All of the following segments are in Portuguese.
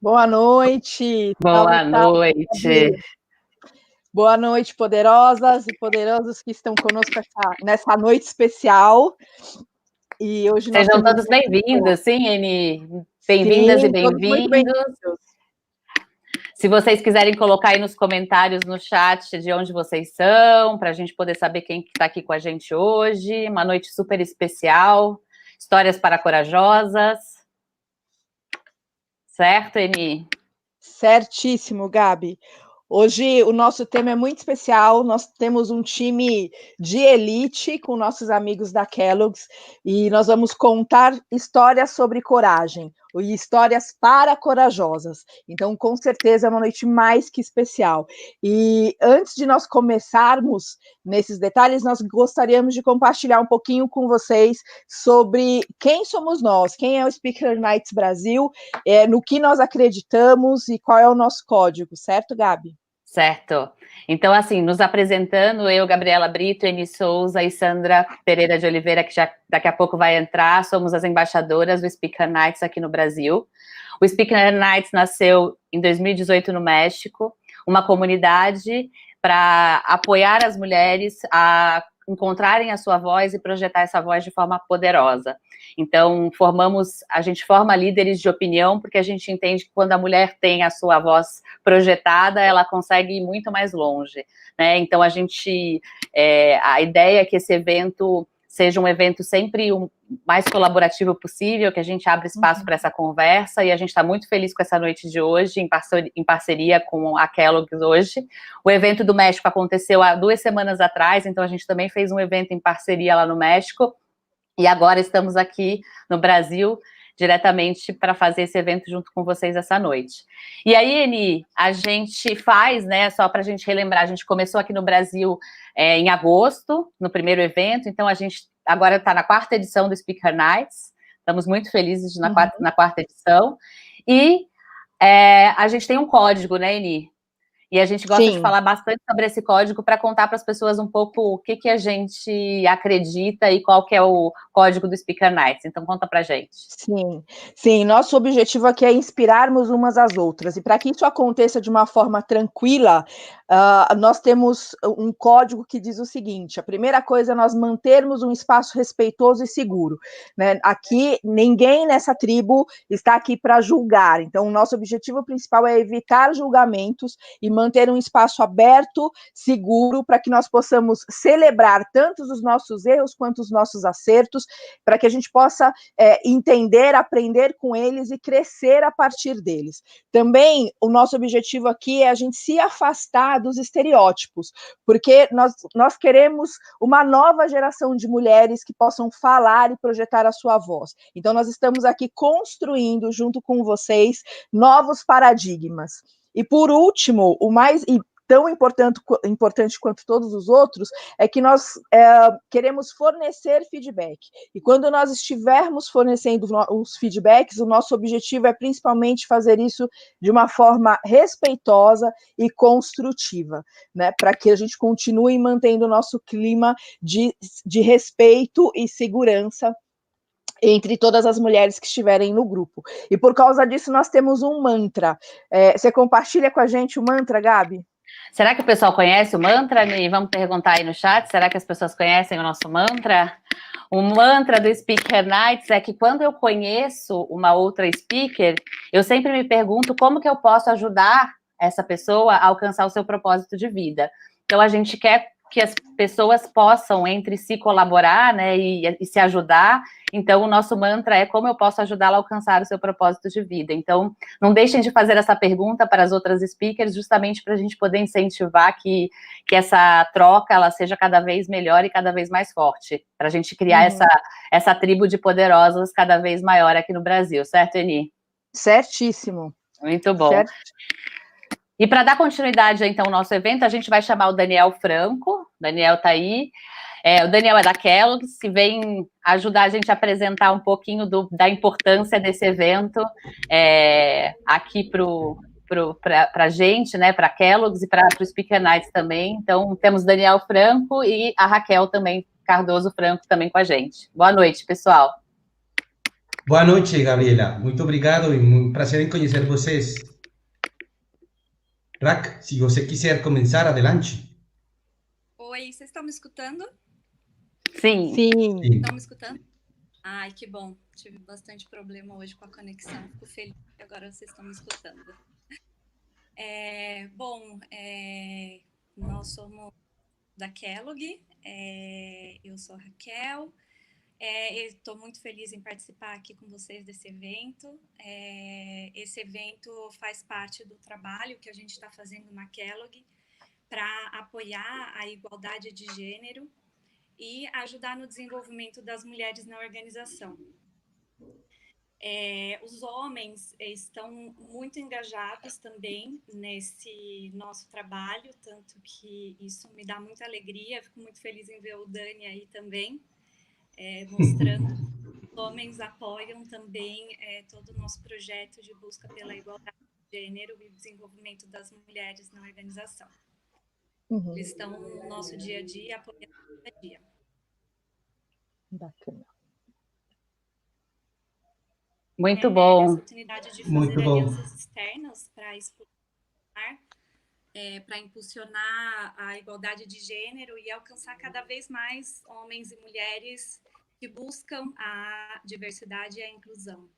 Boa noite. Salve, Boa salve, noite. boa noite, poderosas e poderosos que estão conosco nessa noite especial. E hoje nós Sejam temos... todos bem-vindos, sim, Eni? Bem-vindas e Sim, todos muito bem-vindos. bem-vindos. Se vocês quiserem colocar aí nos comentários, no chat, de onde vocês são, para a gente poder saber quem está aqui com a gente hoje. Uma noite super especial. Histórias para corajosas. Certo, Eni? Certíssimo, Gabi. Hoje o nosso tema é muito especial. Nós temos um time de elite com nossos amigos da Kellogg's e nós vamos contar histórias sobre coragem e histórias para corajosas. Então, com certeza, é uma noite mais que especial. E antes de nós começarmos nesses detalhes, nós gostaríamos de compartilhar um pouquinho com vocês sobre quem somos nós, quem é o Speaker Nights Brasil, no que nós acreditamos e qual é o nosso código, certo, Gabi? Certo. Então, assim, nos apresentando, eu, Gabriela Brito, Eni Souza e Sandra Pereira de Oliveira, que já daqui a pouco vai entrar, somos as embaixadoras do Speaker Nights aqui no Brasil. O Speaker Nights nasceu em 2018 no México, uma comunidade para apoiar as mulheres a encontrarem a sua voz e projetar essa voz de forma poderosa. Então, a gente forma líderes de opinião, porque a gente entende que quando a mulher tem a sua voz projetada, ela consegue ir muito mais longe, né? Então, a ideia é que esse evento seja um evento sempre o mais colaborativo possível, que a gente abra espaço para essa conversa, e a gente está muito feliz com essa noite de hoje, em parceria com a Kellogg's hoje. O evento do México aconteceu há 2 semanas atrás, então a gente também fez um evento em parceria lá no México, e agora estamos aqui no Brasil, diretamente para fazer esse evento junto com vocês essa noite. E aí, Eni, a gente faz, né, só para a gente relembrar, a gente começou aqui no Brasil em agosto, no primeiro evento, então a gente agora está na 4ª edição do Speaker Nights, estamos muito felizes na 4ª edição, e a gente tem um código, né, Eni? E a gente gosta de falar bastante sobre esse código para contar para as pessoas um pouco o que a gente acredita e qual que é o código do Speaker Nights. Então, conta para a gente. Sim, nosso objetivo aqui é inspirarmos umas às outras. E para que isso aconteça de uma forma tranquila, nós temos um código que diz o seguinte: a primeira coisa é nós mantermos um espaço respeitoso e seguro, né? Aqui, ninguém nessa tribo está aqui para julgar. Então, o nosso objetivo principal é evitar julgamentos e manter um espaço aberto, seguro, para que nós possamos celebrar tanto os nossos erros quanto os nossos acertos, para que a gente possa entender, aprender com eles e crescer a partir deles. Também, o nosso objetivo aqui é a gente se afastar dos estereótipos, porque nós queremos uma nova geração de mulheres que possam falar e projetar a sua voz. Então, nós estamos aqui construindo, junto com vocês, novos paradigmas. E, por último, o mais tão importante quanto todos os outros, é que nós queremos fornecer feedback. E quando nós estivermos fornecendo os feedbacks, o nosso objetivo é principalmente fazer isso de uma forma respeitosa e construtiva, né? Para que a gente continue mantendo o nosso clima de respeito e segurança entre todas as mulheres que estiverem no grupo. E por causa disso, nós temos um mantra. Você compartilha com a gente o mantra, Gabi? Será que o pessoal conhece o mantra? E vamos perguntar aí no chat, será que as pessoas conhecem o nosso mantra? O mantra do Speaker Nights é que quando eu conheço uma outra speaker, eu sempre me pergunto como que eu posso ajudar essa pessoa a alcançar o seu propósito de vida. Então, a gente quer que as pessoas possam entre si colaborar, né, e se ajudar. Então, o nosso mantra é como eu posso ajudá-la a alcançar o seu propósito de vida. Então, não deixem de fazer essa pergunta para as outras speakers, justamente para a gente poder incentivar que essa troca ela seja cada vez melhor e cada vez mais forte, para a gente criar essa tribo de poderosas cada vez maior aqui no Brasil, certo, Eni? Certíssimo. Muito bom. Certo. E para dar continuidade, então, ao nosso evento, a gente vai chamar o Daniel Franco. O Daniel está aí. O Daniel é da Kellogg's, que vem ajudar a gente a apresentar um pouquinho da importância desse evento aqui para a gente, né, para a Kellogg's e para o Speaker Nights também. Então, temos Daniel Franco e a Raquel também, Cardoso Franco, também com a gente. Boa noite, pessoal. Boa noite, Gabriela. Muito obrigado e um prazer em conhecer vocês. Rack, se você quiser começar, adelante. Oi, vocês estão me escutando? Sim. Sim. Estão me escutando? Ai, que bom. Tive bastante problema hoje com a conexão. Fico feliz que agora vocês estão me escutando. Nós somos da Kellogg. Eu sou a Raquel. Estou muito feliz em participar aqui com vocês desse evento. Esse evento faz parte do trabalho que a gente está fazendo na Kellogg para apoiar a igualdade de gênero e ajudar no desenvolvimento das mulheres na organização. Os homens estão muito engajados também nesse nosso trabalho, tanto que isso me dá muita alegria. Fico muito feliz em ver o Dani aí também, mostrando que os homens apoiam também todo o nosso projeto de busca pela igualdade de gênero e desenvolvimento das mulheres na organização. Uhum. Eles estão no nosso dia a dia, apoiando o dia a dia. Bacana. Muito bom. A oportunidade de fazer alianças externas para explorar, para impulsionar a igualdade de gênero e alcançar cada vez mais homens e mulheres que buscam a diversidade e a inclusão.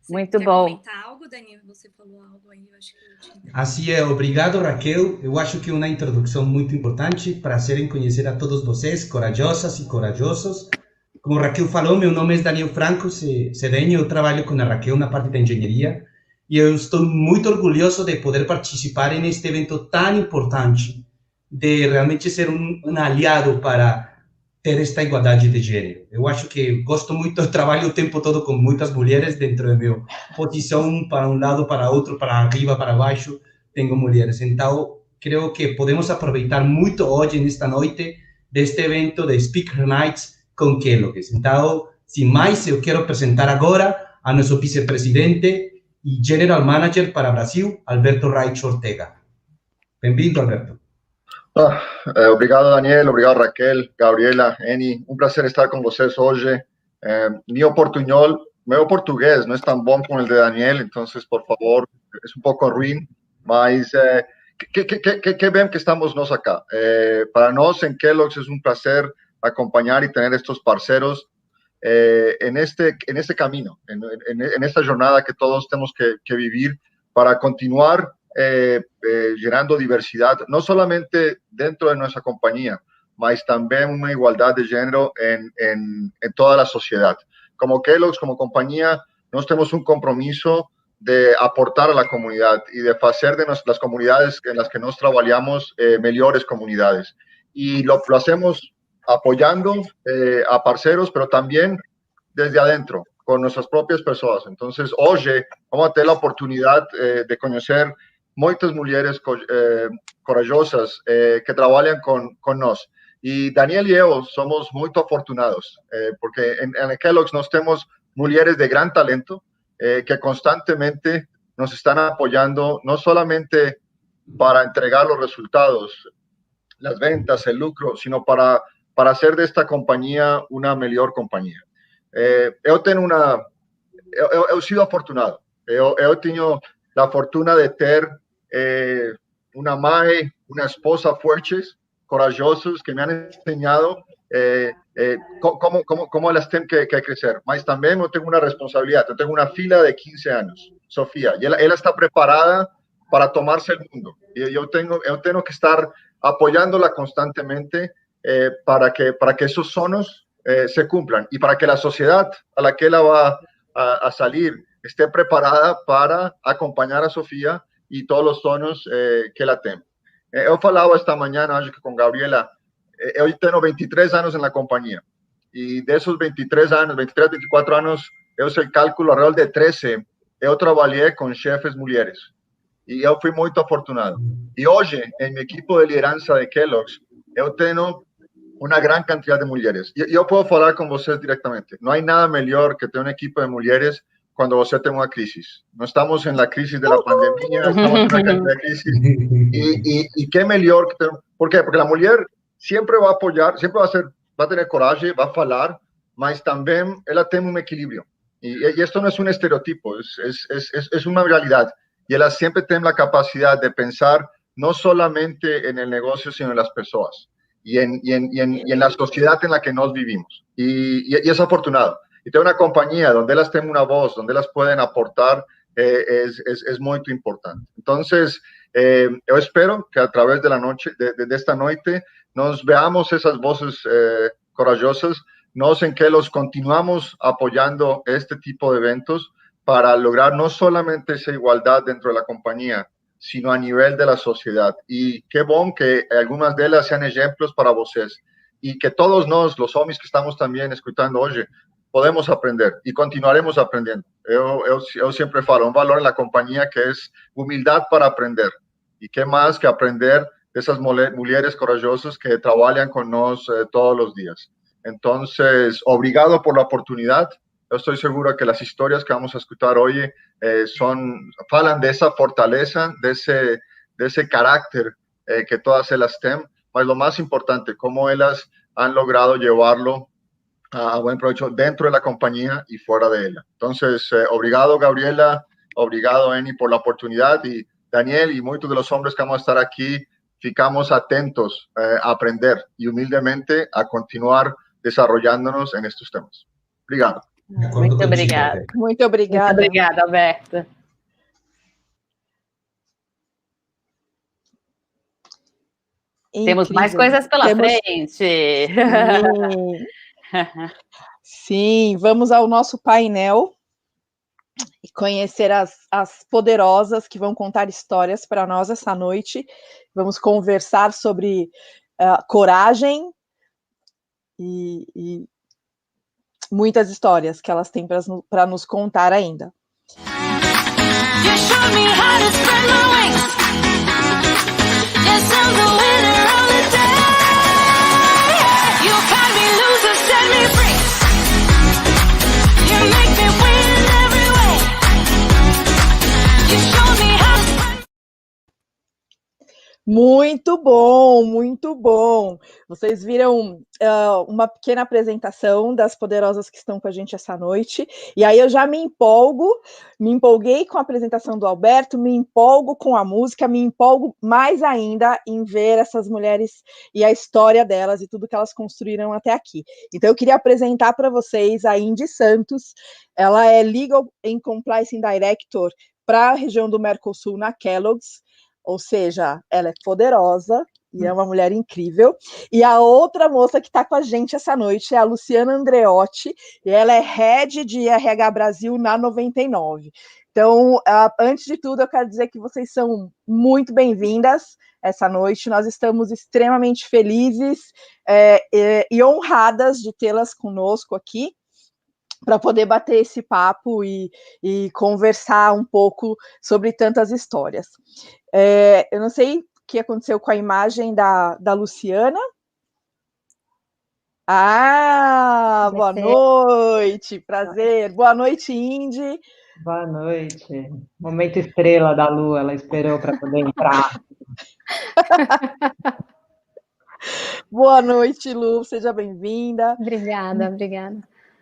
Você Muito quer bom. comentar algo, Dani? Você falou algo aí, eu acho que eu te... Assim é, obrigado, Raquel. Eu acho que é uma introdução muito importante para serem conhecer a todos vocês, corajosas e corajosos. Como Raquel falou, meu nome é Daniel Franco Cedeño, eu trabalho com a Raquel na parte da engenharia e eu estou muito orgulhoso de poder participar neste evento tão importante, de realmente ser um aliado para ter esta igualdade de gênero. Eu acho que gosto muito, eu trabalho o tempo todo com muitas mulheres dentro da minha posição, para um lado, para outro, para arriba, para baixo, tenho mulheres. Então, creio que podemos aproveitar muito hoje, nesta noite, deste evento de Speaker Nights com Kellogg. Então, sem mais, eu quero apresentar agora a nosso vice-presidente e General Manager para Brasil, Alberto Reich Ortega. Bem-vindo, Alberto. Obrigado, Daniel, obrigado, Raquel, Gabriela, Eni, um prazer estar com vocês hoje. Meu português não é tão bom como o de Daniel, então, por favor, é um pouco ruim, mas que bem que estamos nós acá. Para nós, em Kellogg's, é um prazer acompañar y tener estos parceros en este camino, en esta jornada que todos tenemos que vivir para continuar generando diversidad, no solamente dentro de nuestra compañía, mas también una igualdad de género en toda la sociedad. Como Kellogg's, como compañía, nos tenemos un compromiso de aportar a la comunidad y de hacer de las comunidades en las que nos trabajamos mejores comunidades. Y lo hacemos apoyando a parceros, pero también desde adentro, con nuestras propias personas. Entonces, hoy vamos a tener la oportunidad de conocer muchas mujeres corajosas que trabajan con nos. Y Daniel y yo somos muy afortunados, porque en Kellogg's nos tenemos mujeres de gran talento que constantemente nos están apoyando, no solamente para entregar los resultados, las ventas, el lucro, sino para hacer de esta compañía una mejor compañía. Yo he sido afortunado. Yo he tenido la fortuna de tener una madre, una esposa fuertes, corajosos, que me han enseñado cómo las tengo que crecer. Mas también yo tengo una responsabilidad. Yo tengo una fila de 15 años, Sofía, y ella está preparada para tomarse el mundo. Y yo tengo que estar apoyándola constantemente para que esos sonos se cumplan y para que la sociedad a la que ella va a salir esté preparada para acompañar a Sofía y todos los sonos que la tienen. Yo hablaba esta mañana con Gabriela, hoy tengo 23 años en la compañía y de esos 23 años, 23, 24 años, yo hice el cálculo alrededor de 13, yo trabajé con chefes mujeres y yo fui muy afortunado. Y hoy en mi equipo de lideranza de Kellogg's, yo tengo una gran cantidad de mujeres. Yo puedo hablar con ustedes directamente. No hay nada mejor que tener un equipo de mujeres cuando usted tiene una crisis. No estamos en la crisis de la pandemia, estamos en una cantidad de crisis. Y qué mejor que ¿por qué? Porque la mujer siempre va a apoyar, siempre va a tener coraje, va a hablar, mas também ela tem um equilíbrio. E esto no es un estereotipo, es una realidad. Y ella siempre tiene la capacidad de pensar no solamente en el negocio, sino en las personas y en la sociedad en la que nos vivimos. Y es afortunado. Y tiene una compañía donde ellas tienen una voz, donde ellas pueden aportar, es muy importante. Entonces, yo espero que a través de la noche, de esta noche, nos veamos esas voces corajosas, nos en que los continuamos apoyando este tipo de eventos para lograr no solamente esa igualdad dentro de la compañía, sino a nivel de la sociedad. Y qué bueno que algunas de ellas sean ejemplos para ustedes y que todos los hombres que estamos también escuchando hoy podemos aprender y continuaremos aprendiendo. Yo siempre falo, un valor en la compañía que es humildad para aprender. Y qué más que aprender de esas mujeres corajosas que trabajan con nosotros todos los días. Entonces, obrigado por la oportunidad. Yo estoy seguro que las historias que vamos a escuchar hoy hablan de esa fortaleza, de ese carácter que todas ellas tienen, pero lo más importante, cómo ellas han logrado llevarlo a buen provecho dentro de la compañía y fuera de ella. Entonces, obrigado, Gabriela, obrigado, Eni, por la oportunidad, y Daniel y muchos de los hombres que vamos a estar aquí, ficamos atentos a aprender y humildemente a continuar desarrollándonos en estos temas. Obrigado. Muito obrigada. Muito obrigada. Muito obrigada, Alberto. Incrível. Temos mais coisas pela frente. Sim. Sim, vamos ao nosso painel e conhecer as poderosas que vão contar histórias para nós essa noite. Vamos conversar sobre coragem e muitas histórias que elas têm para nos contar ainda. Muito bom, muito bom. Vocês viram uma pequena apresentação das poderosas que estão com a gente essa noite, e aí eu já me empolguei com a apresentação do Alberto, me empolgo com a música, me empolgo mais ainda em ver essas mulheres e a história delas e tudo que elas construíram até aqui. Então eu queria apresentar para vocês a Indy Santos. Ela é Legal and Compliance Director para a região do Mercosul na Kellogg's. Ou seja, ela é poderosa e é uma mulher incrível. E a outra moça que está com a gente essa noite é a Luciana Andreotti, e ela é Head de RH Brasil na 99. Então, antes de tudo, eu quero dizer que vocês são muito bem-vindas essa noite. Nós estamos extremamente felizes e honradas de tê-las conosco aqui, para poder bater esse papo e conversar um pouco sobre tantas histórias. Eu não sei o que aconteceu com a imagem da Luciana. Boa noite, prazer. Boa noite, Indy. Boa noite. Momento estrela da Lu, ela esperou para poder entrar. Boa noite, Lu, seja bem-vinda. Obrigada.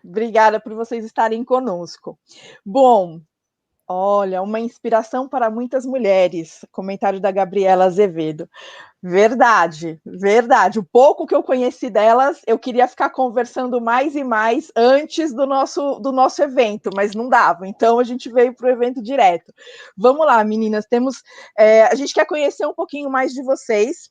Obrigada por vocês estarem conosco. Bom, olha, uma inspiração para muitas mulheres, comentário da Gabriela Azevedo. Verdade. O pouco que eu conheci delas, eu queria ficar conversando mais e mais antes do nosso evento, mas não dava, então a gente veio para o evento direto. Vamos lá, meninas, a gente quer conhecer um pouquinho mais de vocês.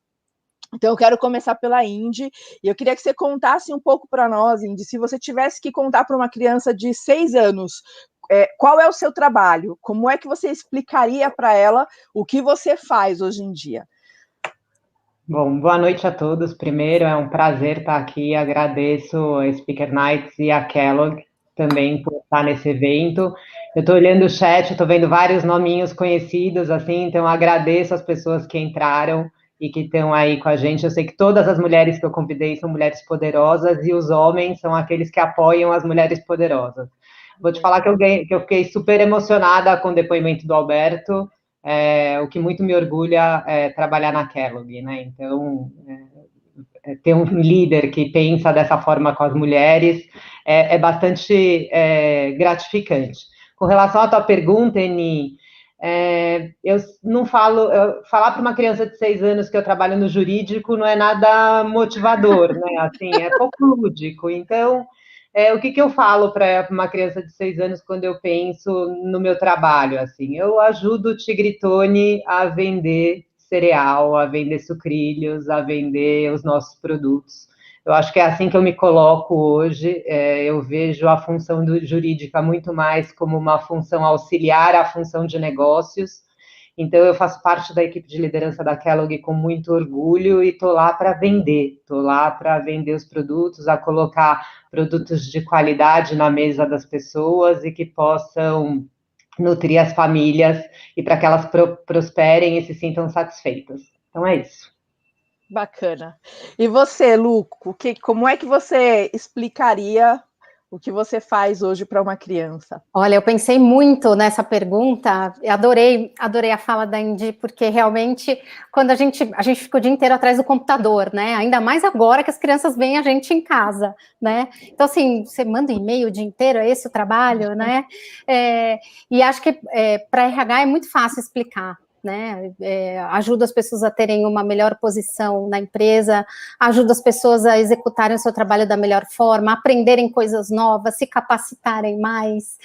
Então, eu quero começar pela Indy, e eu queria que você contasse um pouco para nós, Indy, se você tivesse que contar para uma criança de 6 anos, qual é o seu trabalho? Como é que você explicaria para ela o que você faz hoje em dia? Bom, boa noite a todos. Primeiro, é um prazer estar aqui. Agradeço a Speaker Nights e a Kellogg também por estar nesse evento. Eu estou olhando o chat, estou vendo vários nominhos conhecidos, assim, então agradeço as pessoas que entraram e que estão aí com a gente. Eu sei que todas as mulheres que eu convidei são mulheres poderosas e os homens são aqueles que apoiam as mulheres poderosas. Vou te falar que eu fiquei super emocionada com o depoimento do Alberto, o que muito me orgulha é trabalhar na Kellogg, né? Então, ter um líder que pensa dessa forma com as mulheres é bastante gratificante. Com relação à tua pergunta, Eni, eu não falo, falar para uma criança de 6 anos que eu trabalho no jurídico não é nada motivador, né? Assim, é pouco lúdico. Então, o que eu falo para uma criança de 6 anos quando eu penso no meu trabalho? Assim, eu ajudo o Tigritone a vender cereal, a vender sucrilhos, a vender os nossos produtos. Eu acho que é assim que eu me coloco hoje. Eu vejo a função jurídica muito mais como uma função auxiliar à função de negócios. Então, eu faço parte da equipe de liderança da Kellogg com muito orgulho e estou lá para vender. Estou lá para vender os produtos, a colocar produtos de qualidade na mesa das pessoas e que possam nutrir as famílias e para que elas prosperem e se sintam satisfeitas. Então, é isso. Bacana. E você, Lu, como é que você explicaria o que você faz hoje para uma criança? Olha, eu pensei muito nessa pergunta, adorei a fala da Indy, porque realmente, quando a gente fica o dia inteiro atrás do computador, né? Ainda mais agora que as crianças veem a gente em casa, né? Então, assim, você manda e-mail o dia inteiro, é esse o trabalho, né? E acho que para RH é muito fácil explicar. Né, ajuda as pessoas a terem uma melhor posição na empresa, ajuda as pessoas a executarem o seu trabalho da melhor forma, aprenderem coisas novas, se capacitarem mais,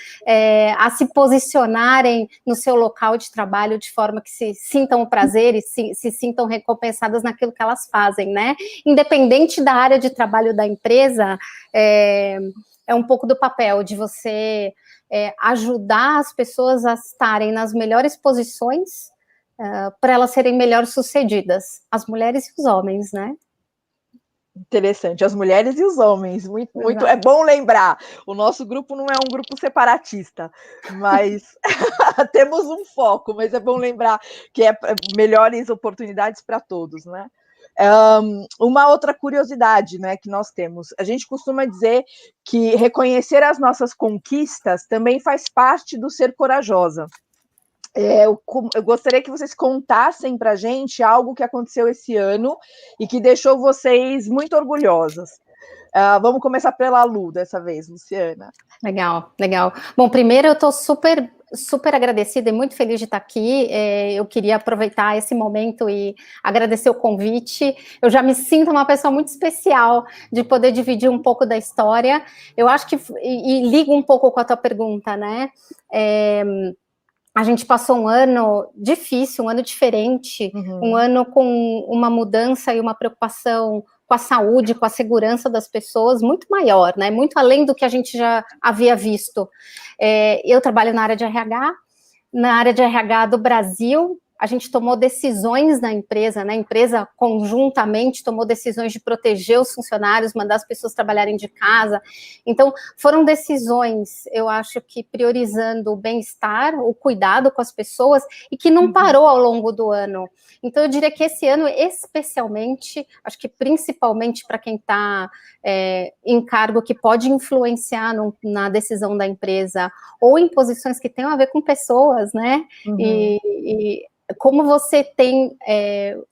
a se posicionarem no seu local de trabalho de forma que se sintam o prazer e se sintam recompensadas naquilo que elas fazem, né? Independente da área de trabalho da empresa, é um pouco do papel de você ajudar as pessoas a estarem nas melhores posições para elas serem melhor sucedidas, as mulheres e os homens, né? Interessante, as mulheres e os homens, muito é bom lembrar, o nosso grupo não é um grupo separatista, mas temos um foco, mas é bom lembrar que é melhores oportunidades para todos, né? Uma outra curiosidade, né, que nós temos, a gente costuma dizer que reconhecer as nossas conquistas também faz parte do ser corajosa. Eu gostaria que vocês contassem para a gente algo que aconteceu esse ano e que deixou vocês muito orgulhosas. Vamos começar pela Lu dessa vez, Luciana. Legal. Bom, primeiro eu estou super agradecida e muito feliz de estar aqui. Eu queria aproveitar esse momento e agradecer o convite. Eu já me sinto uma pessoa muito especial de poder dividir um pouco da história. Eu acho que, e ligo um pouco com a tua pergunta, né? A gente passou um ano difícil, um ano diferente, um ano com uma mudança e uma preocupação com a saúde, com a segurança das pessoas muito maior, né? Muito além do que a gente já havia visto. Eu trabalho na área de RH do Brasil. A gente tomou decisões na empresa, né? A empresa conjuntamente tomou decisões de proteger os funcionários, mandar as pessoas trabalharem de casa. Então, foram decisões, eu acho que priorizando o bem-estar, o cuidado com as pessoas, e que não parou ao longo do ano. Então, eu diria que esse ano, especialmente, acho que principalmente para quem está em cargo que pode influenciar na decisão da empresa, ou em posições que tenham a ver com pessoas, né? E como você tem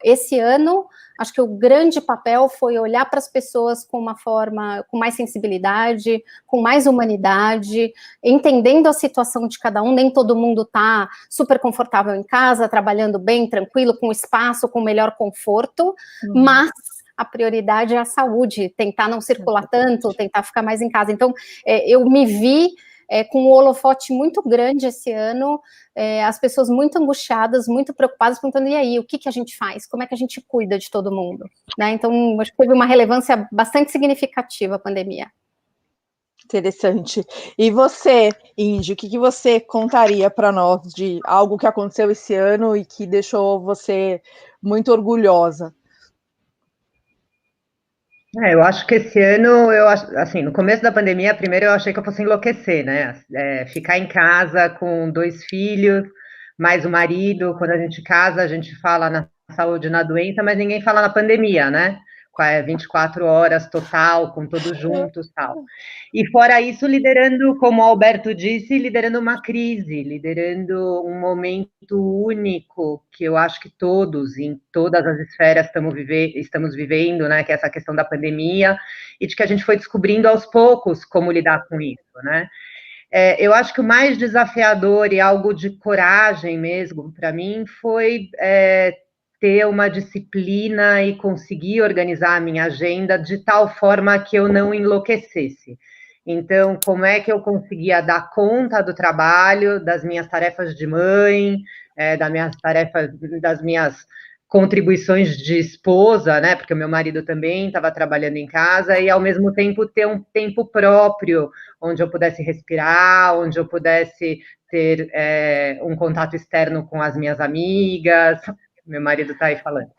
esse ano, acho que o grande papel foi olhar para as pessoas com uma forma, com mais sensibilidade, com mais humanidade, entendendo a situação de cada um. Nem todo mundo está super confortável em casa, trabalhando bem, tranquilo, com espaço, com melhor conforto, mas a prioridade é a saúde, tentar não circular tanto, tentar ficar mais em casa. Então, eu me vi com um holofote muito grande esse ano, as pessoas muito angustiadas, muito preocupadas, perguntando, e aí, o que a gente faz? Como é que a gente cuida de todo mundo? Né? Então, acho que teve uma relevância bastante significativa a pandemia. Interessante. E você, Indy, o que você contaria para nós de algo que aconteceu esse ano e que deixou você muito orgulhosa? Eu acho que esse ano, assim, no começo da pandemia, primeiro eu achei que eu fosse enlouquecer, né? Ficar em casa com 2 filhos, mais o marido. Quando a gente casa, a gente fala na saúde e na doença, mas ninguém fala na pandemia, né? 24 horas total, com todos juntos e tal. E fora isso, liderando, como o Alberto disse, liderando uma crise, liderando um momento único, que eu acho que todos, em todas as esferas, estamos vivendo, né, que é essa questão da pandemia, e de que a gente foi descobrindo aos poucos como lidar com isso, né. Eu acho que o mais desafiador e algo de coragem mesmo, para mim, foi ter uma disciplina e conseguir organizar a minha agenda de tal forma que eu não enlouquecesse. Então, como é que eu conseguia dar conta do trabalho, das minhas tarefas de mãe, das minhas contribuições de esposa, né? Porque o meu marido também estava trabalhando em casa, e ao mesmo tempo ter um tempo próprio, onde eu pudesse respirar, onde eu pudesse ter um contato externo com as minhas amigas. Meu marido está aí falando.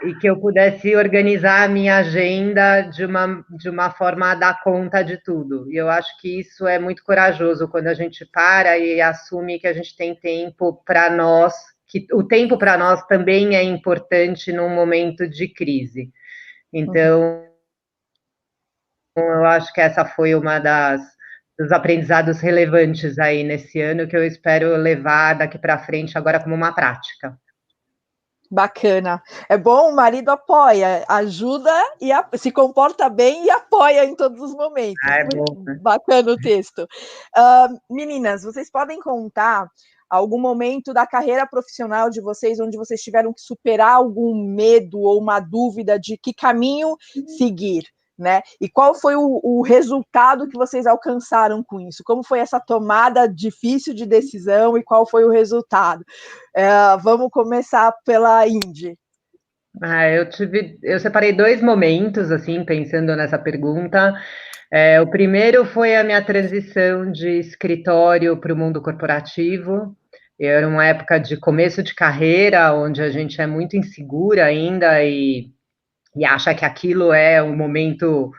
E que eu pudesse organizar a minha agenda de uma forma a dar conta de tudo. E eu acho que isso é muito corajoso, quando a gente para e assume que a gente tem tempo para nós, que o tempo para nós também é importante num momento de crise. Então, eu acho que essa foi uma dos aprendizados relevantes aí nesse ano, que eu espero levar daqui para frente agora como uma prática. Bacana. É bom, o marido apoia, ajuda e se comporta bem e apoia em todos os momentos. É bom, né? Bacana o texto. Meninas, vocês podem contar algum momento da carreira profissional de vocês onde vocês tiveram que superar algum medo ou uma dúvida de que caminho seguir, né? E qual foi o resultado que vocês alcançaram com isso? Como foi essa tomada difícil de decisão e qual foi o resultado? Vamos começar pela Indy. Eu separei 2 momentos, assim, pensando nessa pergunta. O primeiro foi a minha transição de escritório para o mundo corporativo. Era uma época de começo de carreira, onde a gente é muito insegura ainda e acha que aquilo é um momento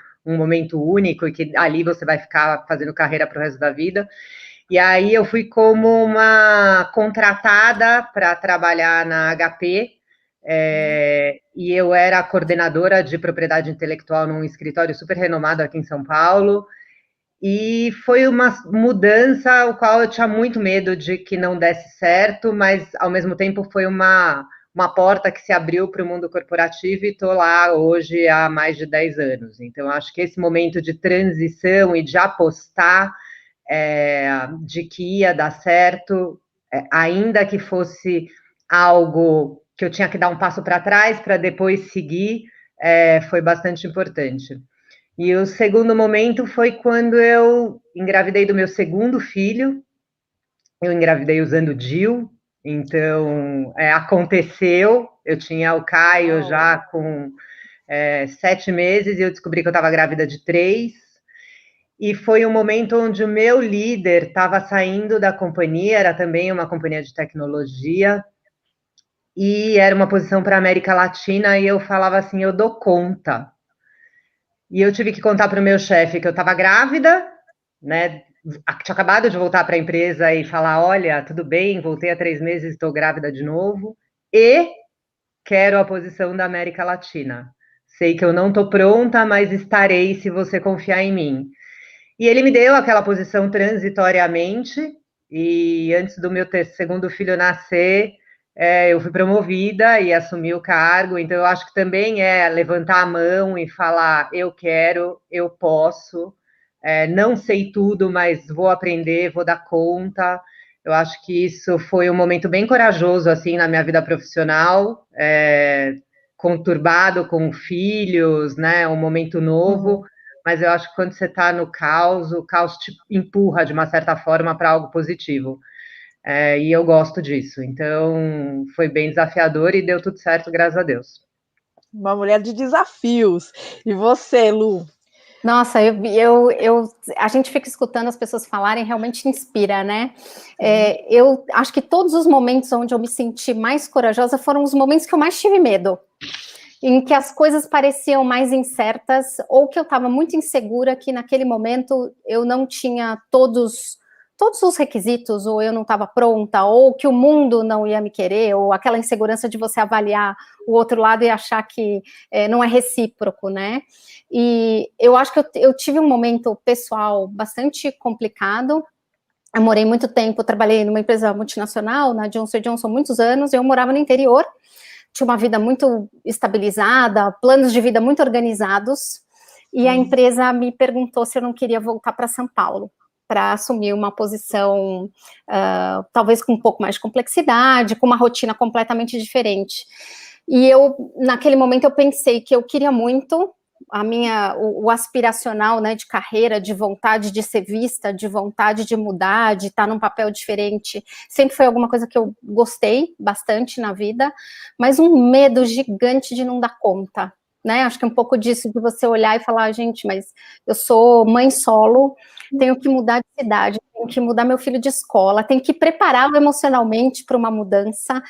único e que ali você vai ficar fazendo carreira para o resto da vida. E aí eu fui como uma contratada para trabalhar na HP, e eu era coordenadora de propriedade intelectual num escritório super renomado aqui em São Paulo, e foi uma mudança o qual eu tinha muito medo de que não desse certo, mas ao mesmo tempo foi uma porta que se abriu para o mundo corporativo e estou lá hoje há mais de 10 anos. Então, acho que esse momento de transição e de apostar de que ia dar certo, ainda que fosse algo que eu tinha que dar um passo para trás para depois seguir, foi bastante importante. E o segundo momento foi quando eu engravidei do meu segundo filho. Eu engravidei usando DIU, então aconteceu. Eu tinha o Caio já com 7 meses e eu descobri que eu estava grávida de 3. E foi um momento onde o meu líder estava saindo da companhia, era também uma companhia de tecnologia, e era uma posição para a América Latina, e eu falava assim, eu dou conta. E eu tive que contar para o meu chefe que eu estava grávida, né? Tinha acabado de voltar para a empresa e falar, olha, tudo bem, voltei há 3 meses, estou grávida de novo, e quero a posição da América Latina. Sei que eu não estou pronta, mas estarei se você confiar em mim. E ele me deu aquela posição transitoriamente, e antes do meu segundo filho nascer, eu fui promovida e assumi o cargo. Então, eu acho que também é levantar a mão e falar, eu quero, eu posso, não sei tudo, mas vou aprender, vou dar conta. Eu acho que isso foi um momento bem corajoso, assim, na minha vida profissional, conturbado com filhos, né, um momento novo. Mas eu acho que quando você está no caos, o caos te empurra, de uma certa forma, para algo positivo. E eu gosto disso. Então, foi bem desafiador e deu tudo certo, graças a Deus. Uma mulher de desafios. E você, Lu? Nossa, a gente fica escutando as pessoas falarem, realmente inspira, né? Eu acho que todos os momentos onde eu me senti mais corajosa foram os momentos que eu mais tive medo, em que as coisas pareciam mais incertas, ou que eu estava muito insegura, que naquele momento eu não tinha todos todos os requisitos, ou eu não estava pronta, ou que o mundo não ia me querer, ou aquela insegurança de você avaliar o outro lado e achar que não é recíproco, né? E eu acho que eu tive um momento pessoal bastante complicado. Eu morei muito tempo, trabalhei numa empresa multinacional, na Johnson & Johnson, muitos anos, eu morava no interior, tinha uma vida muito estabilizada, planos de vida muito organizados, e a empresa me perguntou se eu não queria voltar para São Paulo, para assumir uma posição, talvez com um pouco mais de complexidade, com uma rotina completamente diferente. E naquele momento, eu pensei que eu queria muito o aspiracional, né, de carreira, de vontade de ser vista, de vontade de mudar, de estar num papel diferente, sempre foi alguma coisa que eu gostei bastante na vida, mas um medo gigante de não dar conta, né? Acho que é um pouco disso, de você olhar e falar, gente, mas eu sou mãe solo, tenho que mudar de cidade, tenho que mudar meu filho de escola, tenho que prepará-lo emocionalmente para uma mudança,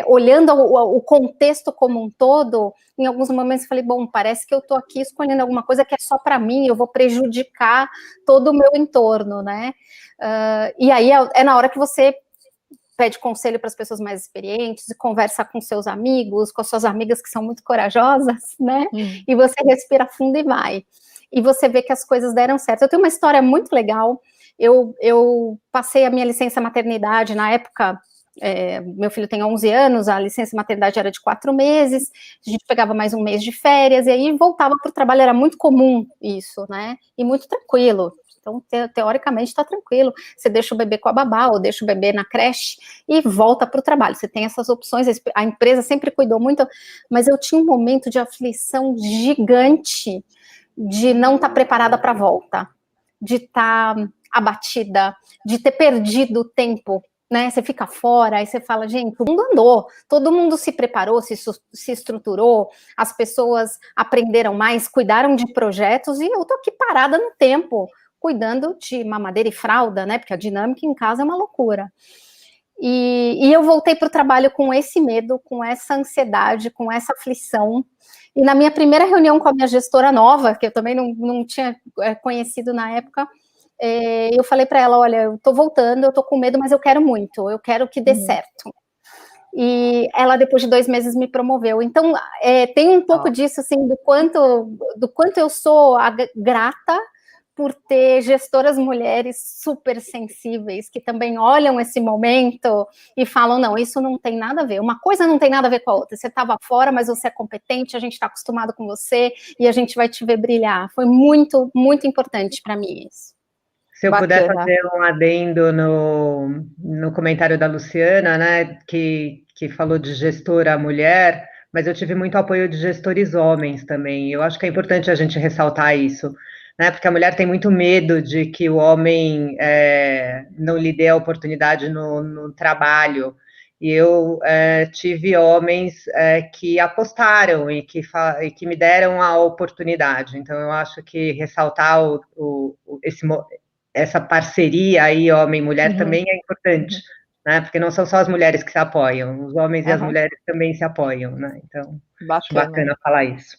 olhando o contexto como um todo. Em alguns momentos eu falei, bom, parece que eu estou aqui escolhendo alguma coisa que é só para mim, eu vou prejudicar todo o meu entorno, né? E aí é na hora que você pede conselho para as pessoas mais experientes, e conversa com seus amigos, com as suas amigas que são muito corajosas, né? E você respira fundo e vai. E você vê que as coisas deram certo. Eu tenho uma história muito legal. Eu passei a minha licença maternidade na época. Meu filho tem 11 anos, a licença maternidade era de 4 meses, a gente pegava mais um mês de férias, e aí voltava para o trabalho, era muito comum isso, né? E muito tranquilo. Então, teoricamente, está tranquilo. Você deixa o bebê com a babá, ou deixa o bebê na creche e volta para o trabalho. Você tem essas opções, a empresa sempre cuidou muito, mas eu tinha um momento de aflição gigante de não estar preparada para a volta, de estar abatida, de ter perdido tempo, né? Você fica fora, aí você fala, gente, o mundo andou, todo mundo se preparou, se estruturou, as pessoas aprenderam mais, cuidaram de projetos, e eu tô aqui parada no tempo, cuidando de mamadeira e fralda, né? Porque a dinâmica em casa é uma loucura. E eu voltei para o trabalho com esse medo, com essa ansiedade, com essa aflição. E na minha primeira reunião com a minha gestora nova, que eu também não tinha conhecido na época, eu falei para ela, olha, eu estou voltando, eu estou com medo, mas eu quero muito, eu quero que dê certo. E ela, depois de 2 meses, me promoveu. Então, tem um pouco disso, assim, do quanto eu sou grata por ter gestoras mulheres super sensíveis, que também olham esse momento e falam, não, isso não tem nada a ver, uma coisa não tem nada a ver com a outra, você estava fora, mas você é competente, a gente está acostumado com você, e a gente vai te ver brilhar. Foi muito, muito importante para mim isso. Se eu puder fazer um adendo no comentário da Luciana, né, que falou de gestora mulher, mas eu tive muito apoio de gestores homens também. Eu acho que é importante a gente ressaltar isso, né, porque a mulher tem muito medo de que o homem não lhe dê a oportunidade no trabalho. E eu tive homens que apostaram e que me deram a oportunidade. Então, eu acho que ressaltar essa parceria aí, homem e mulher, também é importante, né? Porque não são só as mulheres que se apoiam, os homens e as mulheres também se apoiam, né? Então, acho bacana falar isso.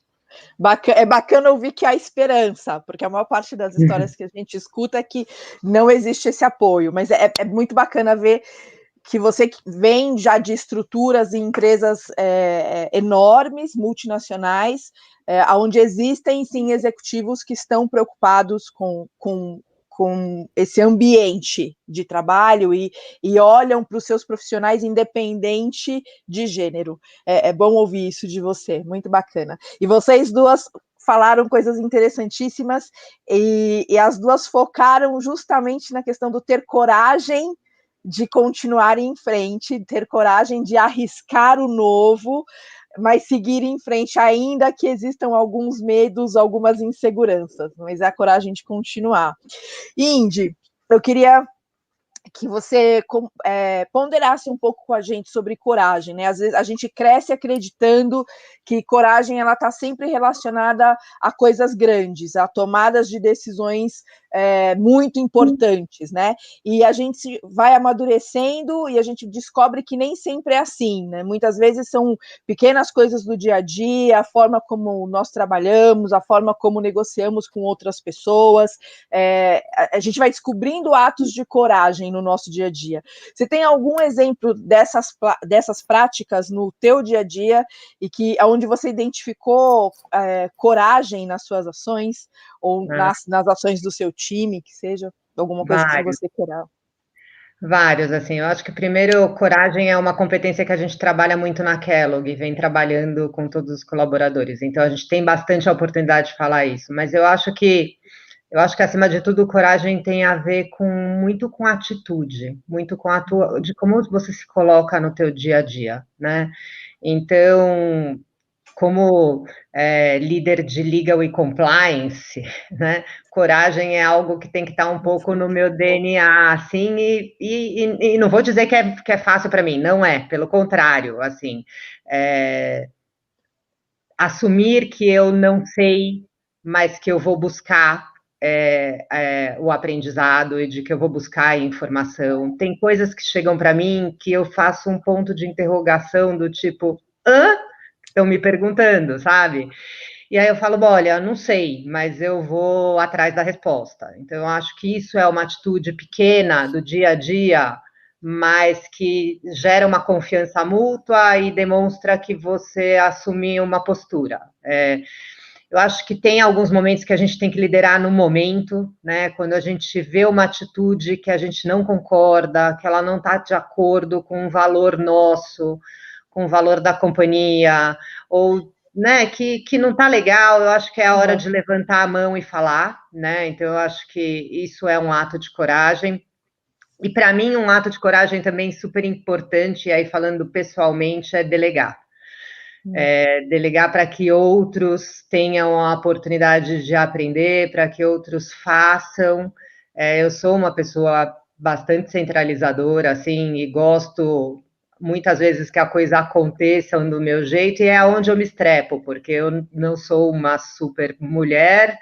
É bacana ouvir que há esperança, porque a maior parte das histórias que a gente escuta é que não existe esse apoio, mas é muito bacana ver que você vem já de estruturas e empresas enormes, multinacionais, onde existem, sim, executivos que estão preocupados com esse ambiente de trabalho e olham para os seus profissionais independente de gênero. É bom ouvir isso de você, muito bacana. E vocês duas falaram coisas interessantíssimas e as duas focaram justamente na questão do ter coragem de continuar em frente, ter coragem de arriscar o novo, mas seguir em frente, ainda que existam alguns medos, algumas inseguranças, mas é a coragem de continuar. Indy, eu queria que você ponderasse um pouco com a gente sobre coragem, né? Às vezes a gente cresce acreditando que coragem ela está sempre relacionada a coisas grandes, a tomadas de decisões muito importantes, né? E a gente vai amadurecendo e a gente descobre que nem sempre é assim, né? Muitas vezes são pequenas coisas do dia a dia, a forma como nós trabalhamos, a forma como negociamos com outras pessoas, a gente vai descobrindo atos de coragem no nosso dia a dia. Você tem algum exemplo dessas práticas no teu dia a dia e onde você identificou coragem nas suas ações ou nas ações do seu time, que seja alguma coisa que você queira? Vários, assim, eu acho que primeiro, coragem é uma competência que a gente trabalha muito na Kellogg, e vem trabalhando com todos os colaboradores, então a gente tem bastante a oportunidade de falar isso, mas eu acho que acima de tudo, coragem tem a ver muito com atitude, muito com de como você se coloca no teu dia a dia, né? Então, como líder de legal e compliance, né? Coragem é algo que tem que estar um pouco no meu DNA, assim, e não vou dizer que é fácil para mim, não é, pelo contrário, assim, assumir que eu não sei, mas que eu vou buscar o aprendizado e de que eu vou buscar a informação. Tem coisas que chegam para mim que eu faço um ponto de interrogação do tipo, estão me perguntando, sabe? E aí eu falo, olha, não sei, mas eu vou atrás da resposta. Então, eu acho que isso é uma atitude pequena do dia a dia, mas que gera uma confiança mútua e demonstra que você assumiu uma postura. Eu acho que tem alguns momentos que a gente tem que liderar no momento, né? Quando a gente vê uma atitude que a gente não concorda, que ela não está de acordo com o valor nosso, com o valor da companhia, ou né, que não está legal, eu acho que é a hora de levantar a mão e falar, né? Então, eu acho que isso é um ato de coragem. E, para mim, um ato de coragem também super importante, e aí falando pessoalmente, é delegar. Delegar para que outros tenham a oportunidade de aprender, para que outros façam. Eu sou uma pessoa bastante centralizadora, assim, e gosto muitas vezes que a coisa aconteça do meu jeito, e é onde eu me estrepo, porque eu não sou uma super mulher,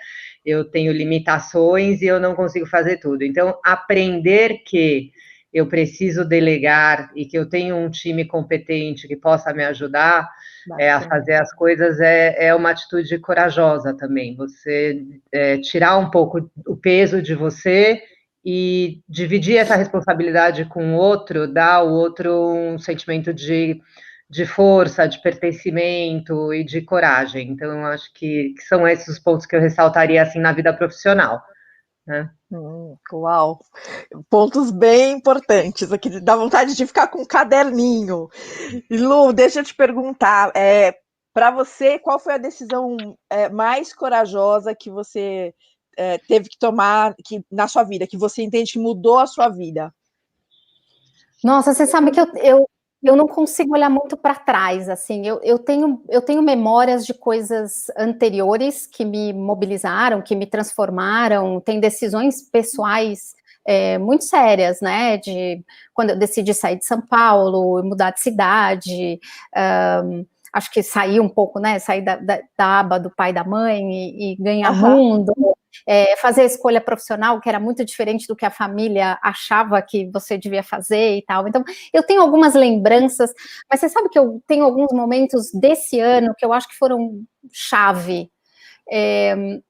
eu tenho limitações e eu não consigo fazer tudo. Então, aprender que eu preciso delegar e que eu tenho um time competente que possa me ajudar a fazer as coisas é uma atitude corajosa também. Você tirar um pouco o peso de você e dividir essa responsabilidade com o outro, dá ao outro um sentimento de força, de pertencimento e de coragem. Então, eu acho que são esses os pontos que eu ressaltaria assim na vida profissional, né? Uau, pontos bem importantes aqui, dá vontade de ficar com um caderninho. E Lu, deixa eu te perguntar, para você, qual foi a decisão mais corajosa que você teve que tomar na sua vida, que você entende que mudou a sua vida? Nossa, você sabe que eu não consigo olhar muito para trás, assim, eu tenho memórias de coisas anteriores que me mobilizaram, que me transformaram, tem decisões pessoais muito sérias, né, de quando eu decidi sair de São Paulo, mudar de cidade, acho que sair um pouco, né, sair da aba do pai e da mãe e ganhar mundo, fazer a escolha profissional, que era muito diferente do que a família achava que você devia fazer e tal. Então, eu tenho algumas lembranças, mas você sabe que eu tenho alguns momentos desse ano que eu acho que foram chave.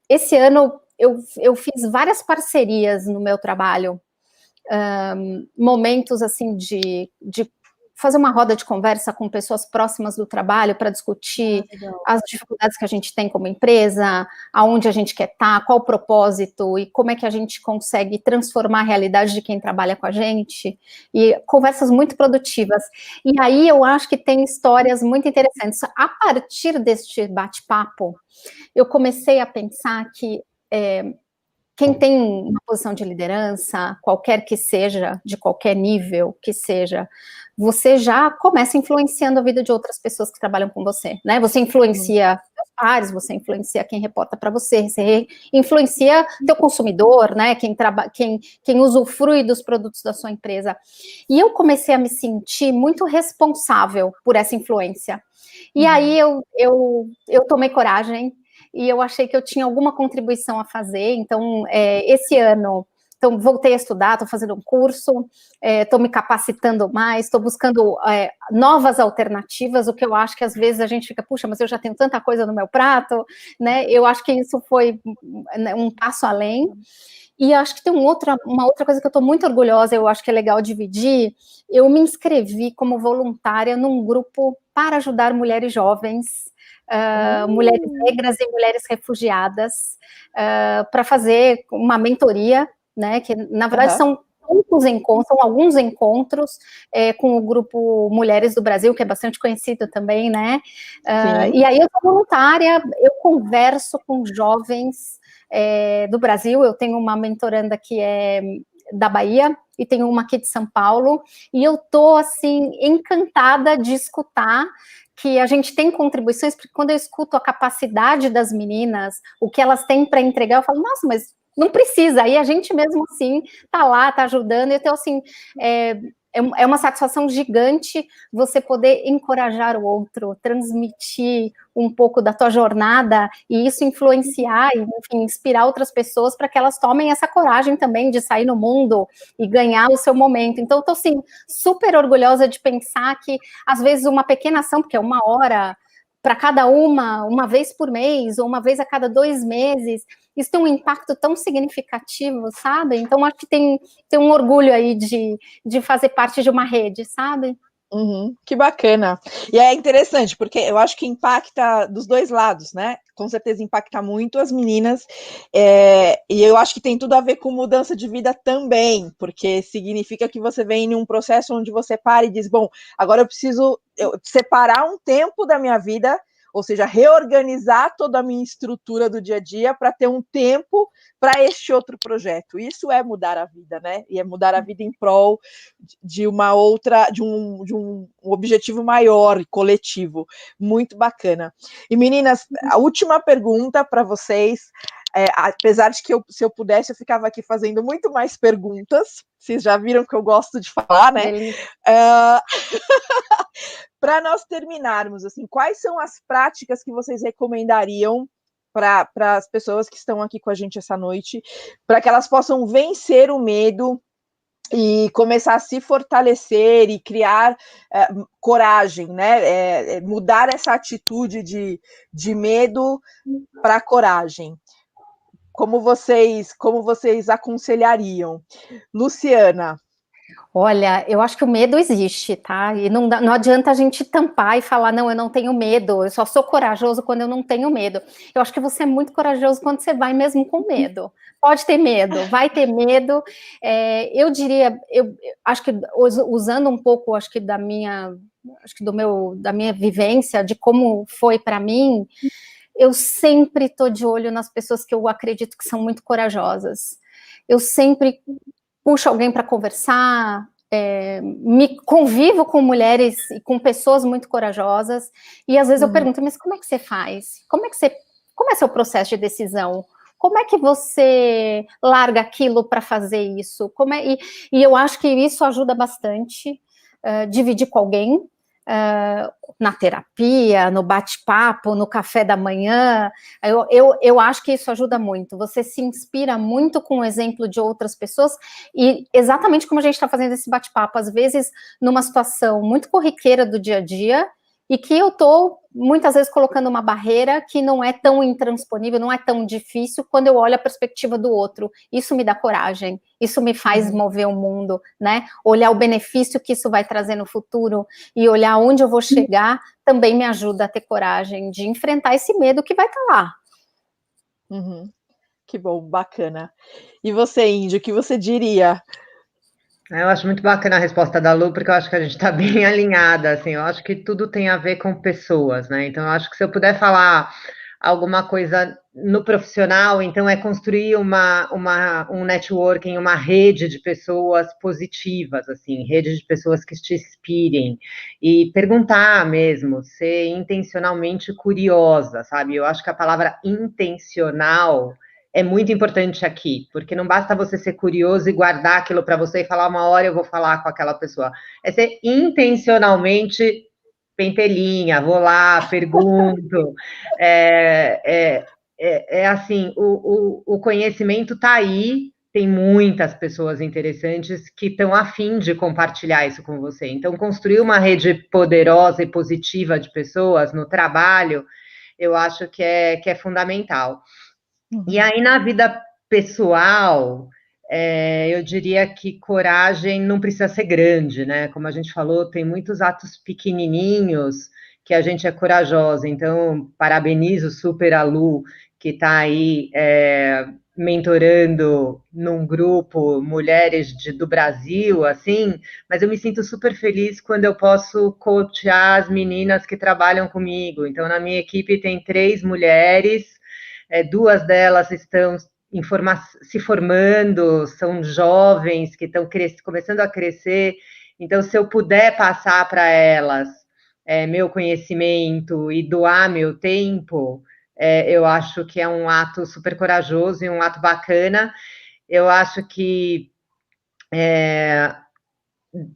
Esse ano, eu fiz várias parcerias no meu trabalho, momentos, assim, de fazer uma roda de conversa com pessoas próximas do trabalho para discutir as dificuldades que a gente tem como empresa, aonde a gente quer estar, qual o propósito e como é que a gente consegue transformar a realidade de quem trabalha com a gente, e conversas muito produtivas. E aí eu acho que tem histórias muito interessantes. A partir deste bate-papo, eu comecei a pensar que quem tem uma posição de liderança, qualquer que seja, de qualquer nível que seja, você já começa influenciando a vida de outras pessoas que trabalham com você, né? Você influencia seus pares, você influencia quem reporta para você influencia teu consumidor, né? Quem usufrui dos produtos da sua empresa. E eu comecei a me sentir muito responsável por essa influência. E aí eu tomei coragem e eu achei que eu tinha alguma contribuição a fazer. Então, esse ano, voltei a estudar, estou fazendo um curso, estou me capacitando mais, estou buscando novas alternativas, o que eu acho que às vezes a gente fica, puxa, mas eu já tenho tanta coisa no meu prato, né? Eu acho que isso foi um passo além. E acho que tem uma outra coisa que eu estou muito orgulhosa, eu acho que é legal dividir. Eu me inscrevi como voluntária num grupo para ajudar mulheres jovens, mulheres negras e mulheres refugiadas, para fazer uma mentoria, né? Que na verdade são alguns encontros com o grupo Mulheres do Brasil, que é bastante conhecido também, né? E aí eu sou voluntária, eu converso com jovens do Brasil. Eu tenho uma mentoranda que é da Bahia e tenho uma aqui de São Paulo, e eu tô assim encantada de escutar que a gente tem contribuições, porque quando eu escuto a capacidade das meninas, o que elas têm para entregar, eu falo, nossa, mas não precisa, aí a gente mesmo assim tá lá, tá ajudando. Então assim, é uma satisfação gigante você poder encorajar o outro, transmitir um pouco da tua jornada e isso influenciar e, enfim, inspirar outras pessoas para que elas tomem essa coragem também de sair no mundo e ganhar o seu momento. Então, eu tô, assim, super orgulhosa de pensar que, às vezes, uma pequena ação, porque é 1 hora para cada uma vez por mês, ou uma vez a cada 2 meses, isso tem um impacto tão significativo, sabe? Então, acho que tem um orgulho aí de fazer parte de uma rede, sabe? Que bacana. E é interessante, porque eu acho que impacta dos dois lados, né? Com certeza impacta muito as meninas, e eu acho que tem tudo a ver com mudança de vida também, porque significa que você vem em um processo onde você para e diz, bom, agora eu preciso separar um tempo da minha vida, ou seja, reorganizar toda a minha estrutura do dia a dia para ter um tempo para este outro projeto. Isso é mudar a vida, né? E é mudar a vida em prol de uma outra, de um objetivo maior e coletivo. Muito bacana. E meninas, a última pergunta para vocês. Apesar de que se eu pudesse, eu ficava aqui fazendo muito mais perguntas. Vocês já viram que eu gosto de falar, né? Para nós terminarmos, assim, quais são as práticas que vocês recomendariam para as pessoas que estão aqui com a gente essa noite, para que elas possam vencer o medo e começar a se fortalecer e criar coragem, né? Mudar essa atitude de medo para coragem. Como vocês aconselhariam? Luciana. Olha, eu acho que o medo existe, tá? E não adianta a gente tampar e falar, não, eu não tenho medo, eu só sou corajoso quando eu não tenho medo. Eu acho que você é muito corajoso quando você vai mesmo com medo. Pode ter medo, vai ter medo. Eu diria, eu acho que usando um pouco, acho que da minha vivência, de como foi para mim, eu sempre estou de olho nas pessoas que eu acredito que são muito corajosas. Eu sempre puxo alguém para conversar, me convivo com mulheres e com pessoas muito corajosas, e às vezes eu pergunto, mas como é que você faz? Como é seu processo de decisão? Como é que você larga aquilo para fazer isso? E eu acho que isso ajuda bastante, dividir com alguém, na terapia, no bate-papo, no café da manhã, eu acho que isso ajuda muito. Você se inspira muito com o exemplo de outras pessoas, e exatamente como a gente está fazendo esse bate-papo, às vezes numa situação muito corriqueira do dia a dia, e que eu estou muitas vezes colocando uma barreira que não é tão intransponível, não é tão difícil quando eu olho a perspectiva do outro. Isso me dá coragem, isso me faz mover o mundo, né? Olhar o benefício que isso vai trazer no futuro e olhar onde eu vou chegar também me ajuda a ter coragem de enfrentar esse medo que vai estar lá. Que bom, bacana. E você, Índio, o que você diria? Eu acho muito bacana a resposta da Lu, porque eu acho que a gente está bem alinhada, assim, eu acho que tudo tem a ver com pessoas, né? Então, eu acho que se eu puder falar alguma coisa no profissional, então é construir um networking, uma rede de pessoas positivas, assim, rede de pessoas que te inspirem, e perguntar mesmo, ser intencionalmente curiosa, sabe? Eu acho que a palavra intencional é muito importante aqui, porque não basta você ser curioso e guardar aquilo para você e falar uma hora eu vou falar com aquela pessoa, é ser intencionalmente pentelinha, vou lá, pergunto, assim, o conhecimento está aí, tem muitas pessoas interessantes que estão a fim de compartilhar isso com você. Então, construir uma rede poderosa e positiva de pessoas no trabalho, eu acho que é fundamental. E aí, na vida pessoal, eu diria que coragem não precisa ser grande, né? Como a gente falou, tem muitos atos pequenininhos que a gente é corajosa. Então, parabenizo super a Lu, que está aí mentorando num grupo mulheres do Brasil, assim, mas eu me sinto super feliz quando eu posso coachar as meninas que trabalham comigo. Então, na minha equipe tem 3 mulheres, 2 delas estão se formando, são jovens que estão começando a crescer, então se eu puder passar para elas meu conhecimento e doar meu tempo, eu acho que é um ato super corajoso e um ato bacana. Eu acho que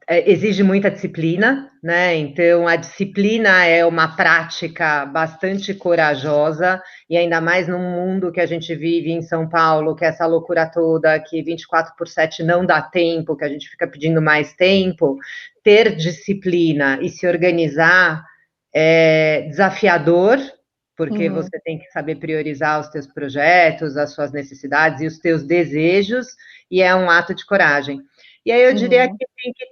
exige muita disciplina, né? Então, a disciplina é uma prática bastante corajosa, e ainda mais num mundo que a gente vive em São Paulo, que é essa loucura toda, que 24/7 não dá tempo, que a gente fica pedindo mais tempo. Ter disciplina e se organizar é desafiador, porque você tem que saber priorizar os teus projetos, as suas necessidades e os teus desejos, e é um ato de coragem. E aí eu diria que tem que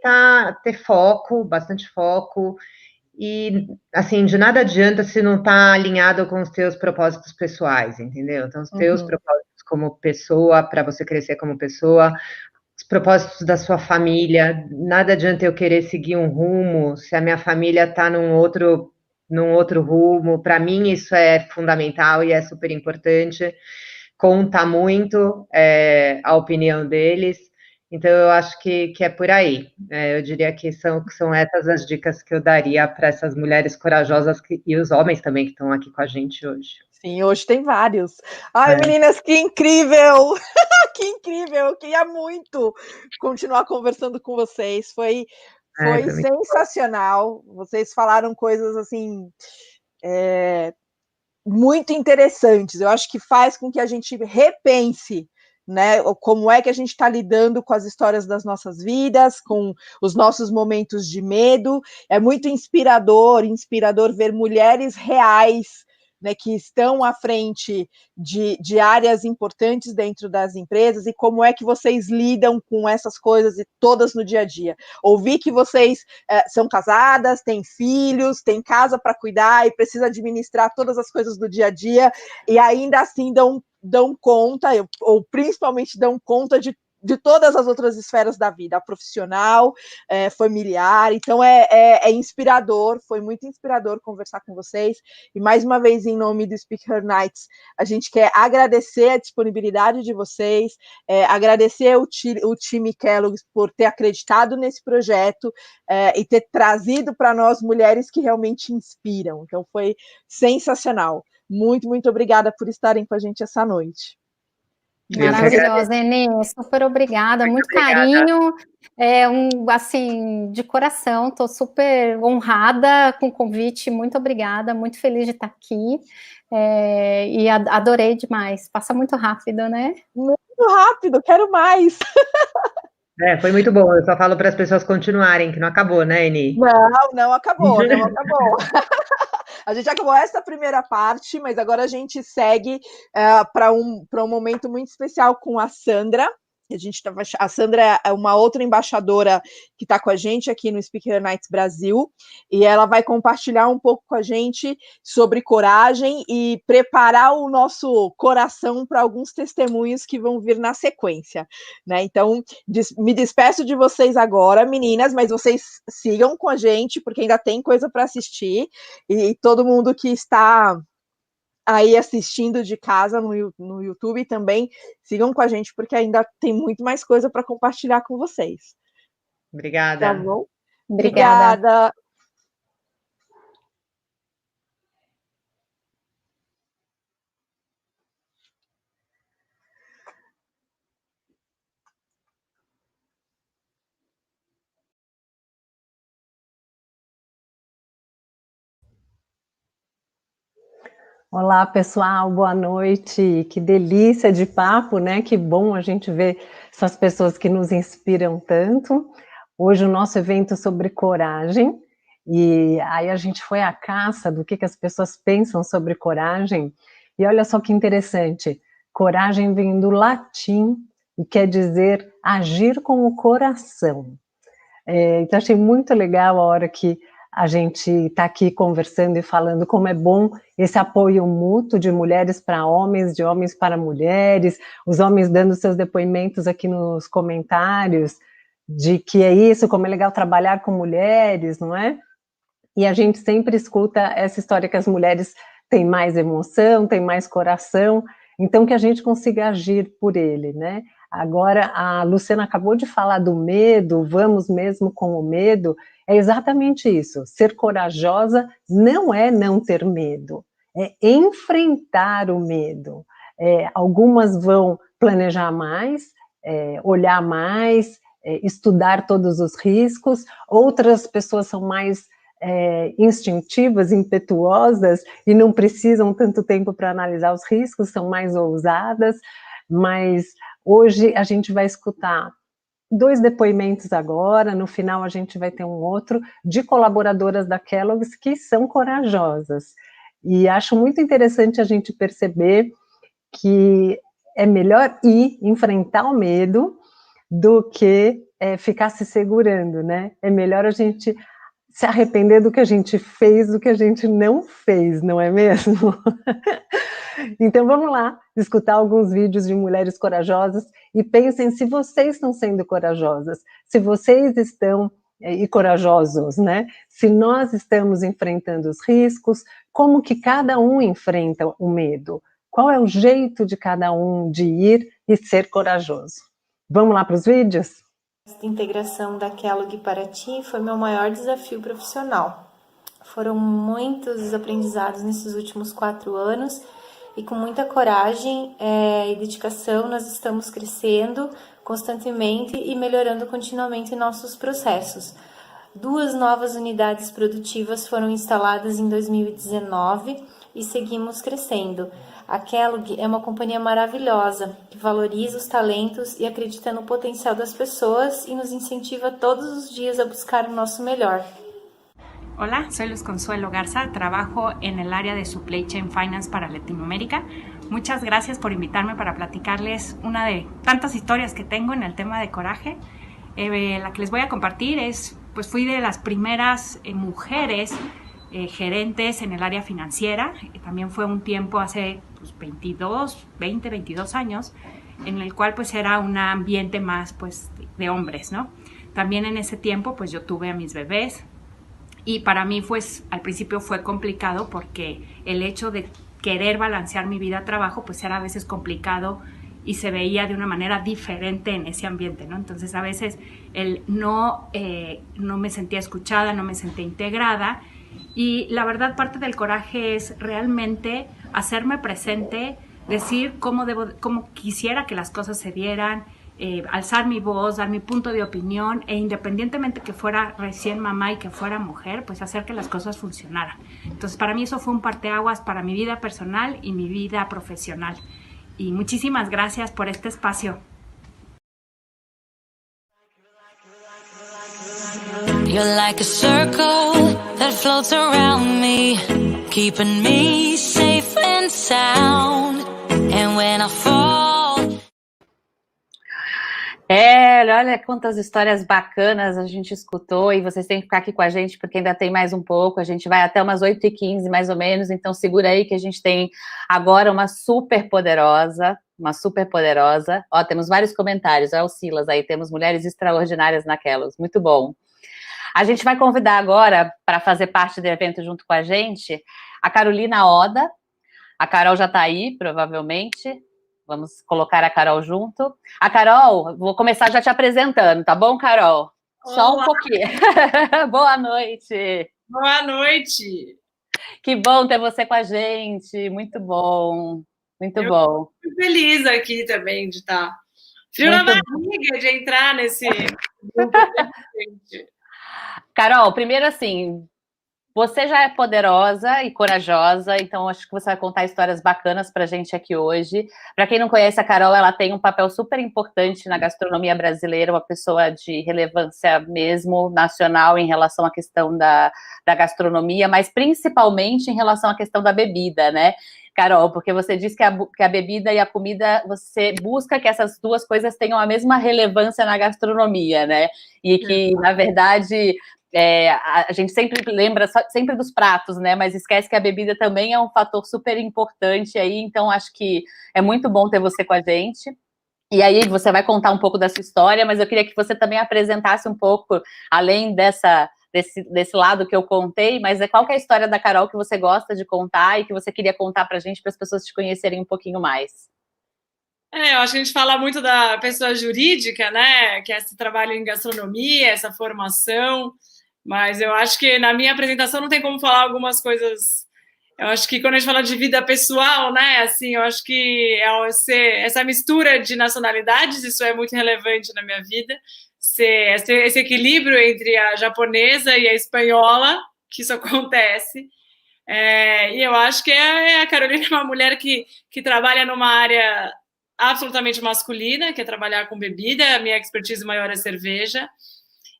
ter foco, bastante foco, e, assim, de nada adianta se não está alinhado com os teus propósitos pessoais, entendeu? Então, os teus propósitos como pessoa, para você crescer como pessoa, os propósitos da sua família, nada adianta eu querer seguir um rumo se a minha família está num outro rumo. Para mim, isso é fundamental e é super importante, conta muito a opinião deles. Então, eu acho que é por aí. Eu diria que são essas as dicas que eu daria para essas mulheres corajosas e os homens também que estão aqui com a gente hoje. Sim, hoje tem vários. Ai, meninas, que incrível! Que incrível! Eu queria muito continuar conversando com vocês. Foi sensacional. Vocês falaram coisas, assim, muito interessantes. Eu acho que faz com que a gente repense, né, como é que a gente está lidando com as histórias das nossas vidas, com os nossos momentos de medo. É muito inspirador ver mulheres reais, né, que estão à frente de áreas importantes dentro das empresas, e como é que vocês lidam com essas coisas e todas no dia a dia. Ouvi que vocês são casadas, têm filhos, têm casa para cuidar e precisa administrar todas as coisas do dia a dia, e ainda assim dão conta, ou principalmente dão conta de todas as outras esferas da vida, a profissional, familiar. Então é inspirador, foi muito inspirador conversar com vocês, e mais uma vez, em nome do Speak Her Nights, a gente quer agradecer a disponibilidade de vocês, agradecer o time Kellogg por ter acreditado nesse projeto e ter trazido para nós mulheres que realmente inspiram. Então foi sensacional. Muito, muito obrigada por estarem com a gente essa noite. Maravilhosa, Enê, super obrigada, muito carinho, assim, de coração, estou super honrada com o convite, muito obrigada, muito feliz de estar aqui, e adorei demais, passa muito rápido, né? Muito rápido, quero mais! Foi muito bom, eu só falo para as pessoas continuarem, que não acabou, né, Eni? Não acabou, não acabou. A gente acabou essa primeira parte, mas agora a gente segue para um momento muito especial com a Sandra. A Sandra é uma outra embaixadora que está com a gente aqui no Speak Her Nights Brasil, e ela vai compartilhar um pouco com a gente sobre coragem e preparar o nosso coração para alguns testemunhos que vão vir na sequência, né? Então, me despeço de vocês agora, meninas, mas vocês sigam com a gente, porque ainda tem coisa para assistir, e todo mundo que está aí assistindo de casa no YouTube também, sigam com a gente, porque ainda tem muito mais coisa para compartilhar com vocês. Obrigada. Tá bom? Obrigada. Obrigada. Olá, pessoal, boa noite. Que delícia de papo, né? Que bom a gente ver essas pessoas que nos inspiram tanto. Hoje o nosso evento é sobre coragem, e aí a gente foi à caça do que as pessoas pensam sobre coragem, e olha só que interessante, coragem vem do latim e quer dizer agir com o coração. Então achei muito legal a hora que a gente está aqui conversando e falando como é bom esse apoio mútuo de mulheres para homens, de homens para mulheres, os homens dando seus depoimentos aqui nos comentários, de que é isso, como é legal trabalhar com mulheres, não é? E a gente sempre escuta essa história que as mulheres têm mais emoção, têm mais coração, então que a gente consiga agir por ele, né? Agora, a Luciana acabou de falar do medo, vamos mesmo com o medo, é exatamente isso, ser corajosa não é não ter medo, é enfrentar o medo. Algumas vão planejar mais, olhar mais, estudar todos os riscos, outras pessoas são mais instintivas, impetuosas, e não precisam tanto tempo para analisar os riscos, são mais ousadas, mas hoje a gente vai escutar 2 depoimentos agora, no final a gente vai ter um outro, de colaboradoras da Kellogg's que são corajosas. E acho muito interessante a gente perceber que é melhor ir enfrentar o medo do que ficar se segurando, né? É melhor a gente se arrepender do que a gente fez, do que a gente não fez, não é mesmo? Então vamos lá, escutar alguns vídeos de mulheres corajosas e pensem se vocês estão sendo corajosas, se vocês estão, e corajosos, né? Se nós estamos enfrentando os riscos, como que cada um enfrenta o medo? Qual é o jeito de cada um de ir e ser corajoso? Vamos lá para os vídeos? Esta integração da Kellogg para ti foi meu maior desafio profissional. Foram muitos aprendizados nesses últimos 4 anos e com muita coragem e dedicação nós estamos crescendo constantemente e melhorando continuamente nossos processos. 2 novas unidades produtivas foram instaladas em 2019 e seguimos crescendo. A Kellogg é uma companhia maravilhosa, que valoriza os talentos e acredita no potencial das pessoas y nos incentiva todos los días a buscar o nosso melhor. Hola, soy Luz Consuelo Garza, trabajo en el área de Supply Chain Finance para Latinoamérica. Muchas gracias por invitarme para platicarles una de tantas historias que tengo en el tema de coraje. La que les voy a compartir es, pues fui de las primeras mujeres gerentes en el área financiera. También fue un tiempo hace 22 años, en el cual pues era un ambiente más pues de hombres, ¿no? También en ese tiempo pues yo tuve a mis bebés y para mí pues al principio fue complicado porque el hecho de querer balancear mi vida-trabajo pues era a veces complicado y se veía de una manera diferente en ese ambiente, ¿no? Entonces a veces no me sentía escuchada, no me sentía integrada. Y la verdad, parte del coraje es realmente hacerme presente, decir cómo quisiera que las cosas se dieran, alzar mi voz, dar mi punto de opinión, e independientemente que fuera recién mamá y que fuera mujer, pues hacer que las cosas funcionaran. Entonces, para mí eso fue un parteaguas para mi vida personal y mi vida profesional. Y muchísimas gracias por este espacio. You're like a circle that floats around me, keeping me safe and sound. And when I fall... Olha quantas histórias bacanas a gente escutou, e vocês têm que ficar aqui com a gente, porque ainda tem mais um pouco, a gente vai até umas 8h15, mais ou menos, então segura aí que a gente tem agora uma super poderosa, ó, temos vários comentários, ó, o Silas aí, temos mulheres extraordinárias naquelas, muito bom. A gente vai convidar agora, para fazer parte do evento junto com a gente, a Carolina Oda. A Carol já está aí, provavelmente. Vamos colocar a Carol junto. A Carol, vou começar já te apresentando, tá bom, Carol? Só um pouquinho. Boa noite. Boa noite. Que bom ter você com a gente. Muito bom. Muito bom. Estou feliz aqui também de estar. Frio na barriga de entrar nesse grupo. Carol, primeiro assim, você já é poderosa e corajosa, então acho que você vai contar histórias bacanas para a gente aqui hoje. Para quem não conhece a Carol, ela tem um papel super importante na gastronomia brasileira, uma pessoa de relevância mesmo nacional em relação à questão da gastronomia, mas principalmente em relação à questão da bebida, né, Carol? Porque você diz que a bebida e a comida, você busca que essas duas coisas tenham a mesma relevância na gastronomia, né? E que, na verdade... a gente sempre lembra sempre dos pratos, né? Mas esquece que a bebida também é um fator super importante aí, então acho que é muito bom ter você com a gente. E aí você vai contar um pouco da sua história, mas eu queria que você também apresentasse um pouco, além desse lado que eu contei, mas qual que é a história da Carol que você gosta de contar e que você queria contar pra gente, para as pessoas te conhecerem um pouquinho mais. Eu acho que a gente fala muito da pessoa jurídica, né? Que é esse trabalho em gastronomia, essa formação. Mas eu acho que na minha apresentação não tem como falar algumas coisas. Eu acho que quando a gente fala de vida pessoal, né, assim, eu acho que essa mistura de nacionalidades, isso é muito relevante na minha vida. Esse equilíbrio entre a japonesa e a espanhola, que isso acontece. E eu acho que a Carolina é uma mulher que trabalha numa área absolutamente masculina, que é trabalhar com bebida. A minha expertise maior é cerveja.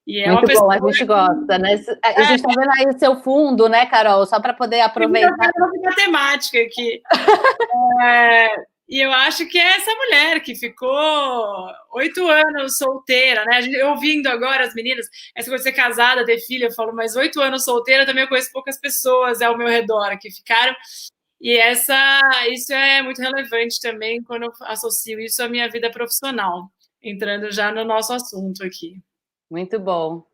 E é muito bom, a gente gosta, né? A gente tá vendo aí o seu fundo, né, Carol? Só para poder aproveitar. Eu matemática aqui. E eu acho que é essa mulher que ficou 8 anos solteira, né? Eu ouvindo agora as meninas, essa coisa de ser casada, ter filha, eu falo, mas 8 anos solteira também eu conheço poucas pessoas ao meu redor que ficaram. E isso é muito relevante também quando eu associo isso à minha vida profissional, entrando já no nosso assunto aqui. Muito bom.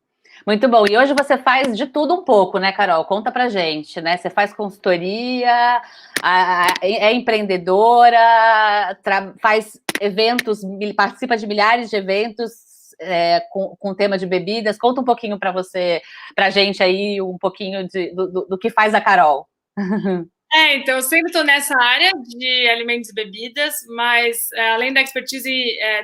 Muito bom. E hoje você faz de tudo um pouco, né, Carol? Conta pra gente, né? Você faz consultoria, é empreendedora, faz eventos, participa de milhares de eventos com tema de bebidas. Conta um pouquinho pra gente aí, um pouquinho do que faz a Carol. Então, eu sempre estou nessa área de alimentos e bebidas, mas além da expertise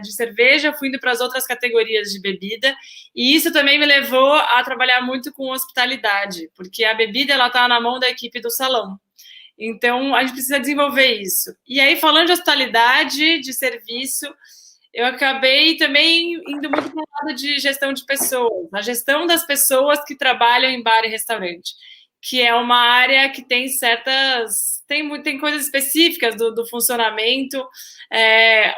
de cerveja, fui indo para as outras categorias de bebida, e isso também me levou a trabalhar muito com hospitalidade, porque a bebida ela está na mão da equipe do salão. Então, a gente precisa desenvolver isso. E aí, falando de hospitalidade, de serviço, eu acabei também indo muito para o lado de gestão de pessoas, a gestão das pessoas que trabalham em bar e restaurante, que é uma área que tem tem coisas específicas do funcionamento,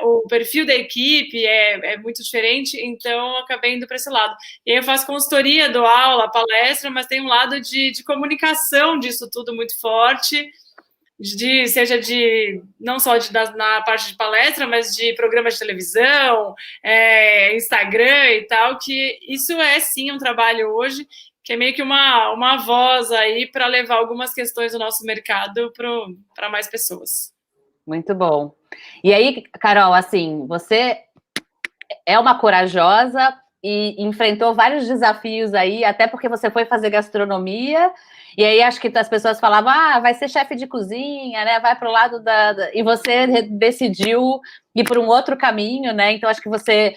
o perfil da equipe é muito diferente, então eu acabei indo para esse lado. E aí eu faço consultoria, dou aula, palestra, mas tem um lado de comunicação disso tudo muito forte, seja não só na parte de palestra, mas de programas de televisão, Instagram e tal, que isso é sim um trabalho hoje, que é meio que uma voz aí para levar algumas questões do nosso mercado para mais pessoas. Muito bom. E aí, Carol, assim, você é uma corajosa e enfrentou vários desafios aí, até porque você foi fazer gastronomia, e aí acho que as pessoas falavam, vai ser chefe de cozinha, né, vai para o lado e você decidiu ir por um outro caminho, né, então acho que você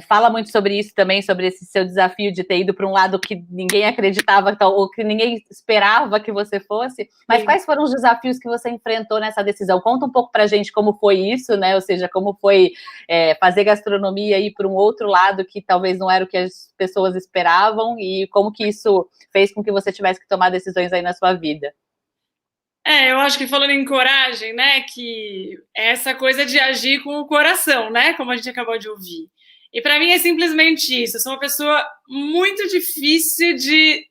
fala muito sobre isso também, sobre esse seu desafio de ter ido para um lado que ninguém acreditava, ou que ninguém esperava que você fosse, mas quais foram os desafios que você enfrentou nessa decisão? Conta um pouco pra gente como foi isso, né, ou seja, como foi fazer gastronomia e ir para um outro lado que talvez não era o que as pessoas esperavam, e como que isso fez com que você tivesse que tomar decisões aí na sua vida. Eu acho que falando em coragem, né, que é essa coisa de agir com o coração, né, como a gente acabou de ouvir. E para mim é simplesmente isso. Eu sou uma pessoa muito difícil de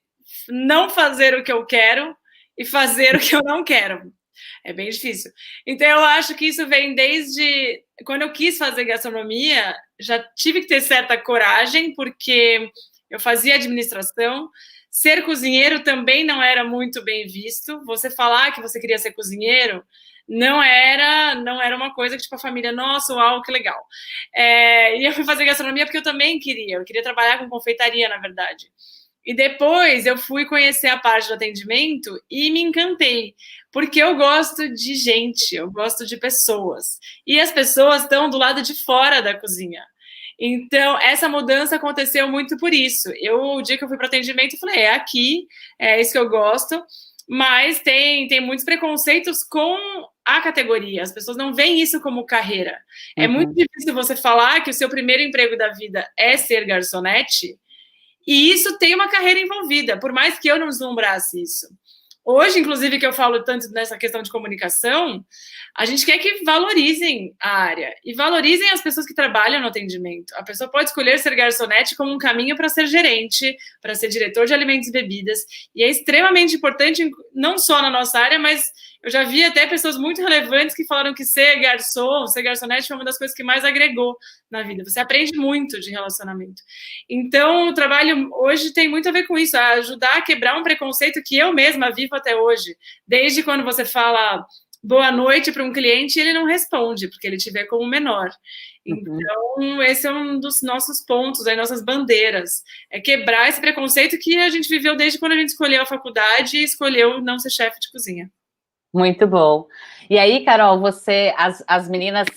não fazer o que eu quero e fazer o que eu não quero. É bem difícil. Então eu acho que isso vem desde quando eu quis fazer gastronomia, já tive que ter certa coragem, porque eu fazia administração, Ser cozinheiro também não era muito bem visto. Você falar que você queria ser cozinheiro não era uma coisa que, tipo, a família, nossa, uau, que legal. E eu fui fazer gastronomia porque eu também queria trabalhar com confeitaria, na verdade. E depois eu fui conhecer a parte do atendimento e me encantei, porque eu gosto de gente, eu gosto de pessoas. E as pessoas estão do lado de fora da cozinha. Então, essa mudança aconteceu muito por isso. O dia que eu fui para atendimento, eu falei, é aqui, é isso que eu gosto. Mas tem muitos preconceitos com a categoria. As pessoas não veem isso como carreira. É muito difícil você falar que o seu primeiro emprego da vida é ser garçonete, e isso tem uma carreira envolvida, por mais que eu não deslumbrasse isso. Hoje, inclusive, que eu falo tanto nessa questão de comunicação, a gente quer que valorizem a área e valorizem as pessoas que trabalham no atendimento. A pessoa pode escolher ser garçonete como um caminho para ser gerente, para ser diretor de alimentos e bebidas, e é extremamente importante, não só na nossa área, mas eu já vi até pessoas muito relevantes que falaram que ser garçom, ser garçonete foi uma das coisas que mais agregou na vida. Você aprende muito de relacionamento. Então, o trabalho hoje tem muito a ver com isso, a ajudar a quebrar um preconceito que eu mesma vivo até hoje. Desde quando você fala boa noite para um cliente, ele não responde, porque ele te vê como menor. Então, esse é um dos nossos pontos, aí, nossas bandeiras. É quebrar esse preconceito que a gente viveu desde quando a gente escolheu a faculdade e escolheu não ser chefe de cozinha. Muito bom. E aí, Carol, as meninas,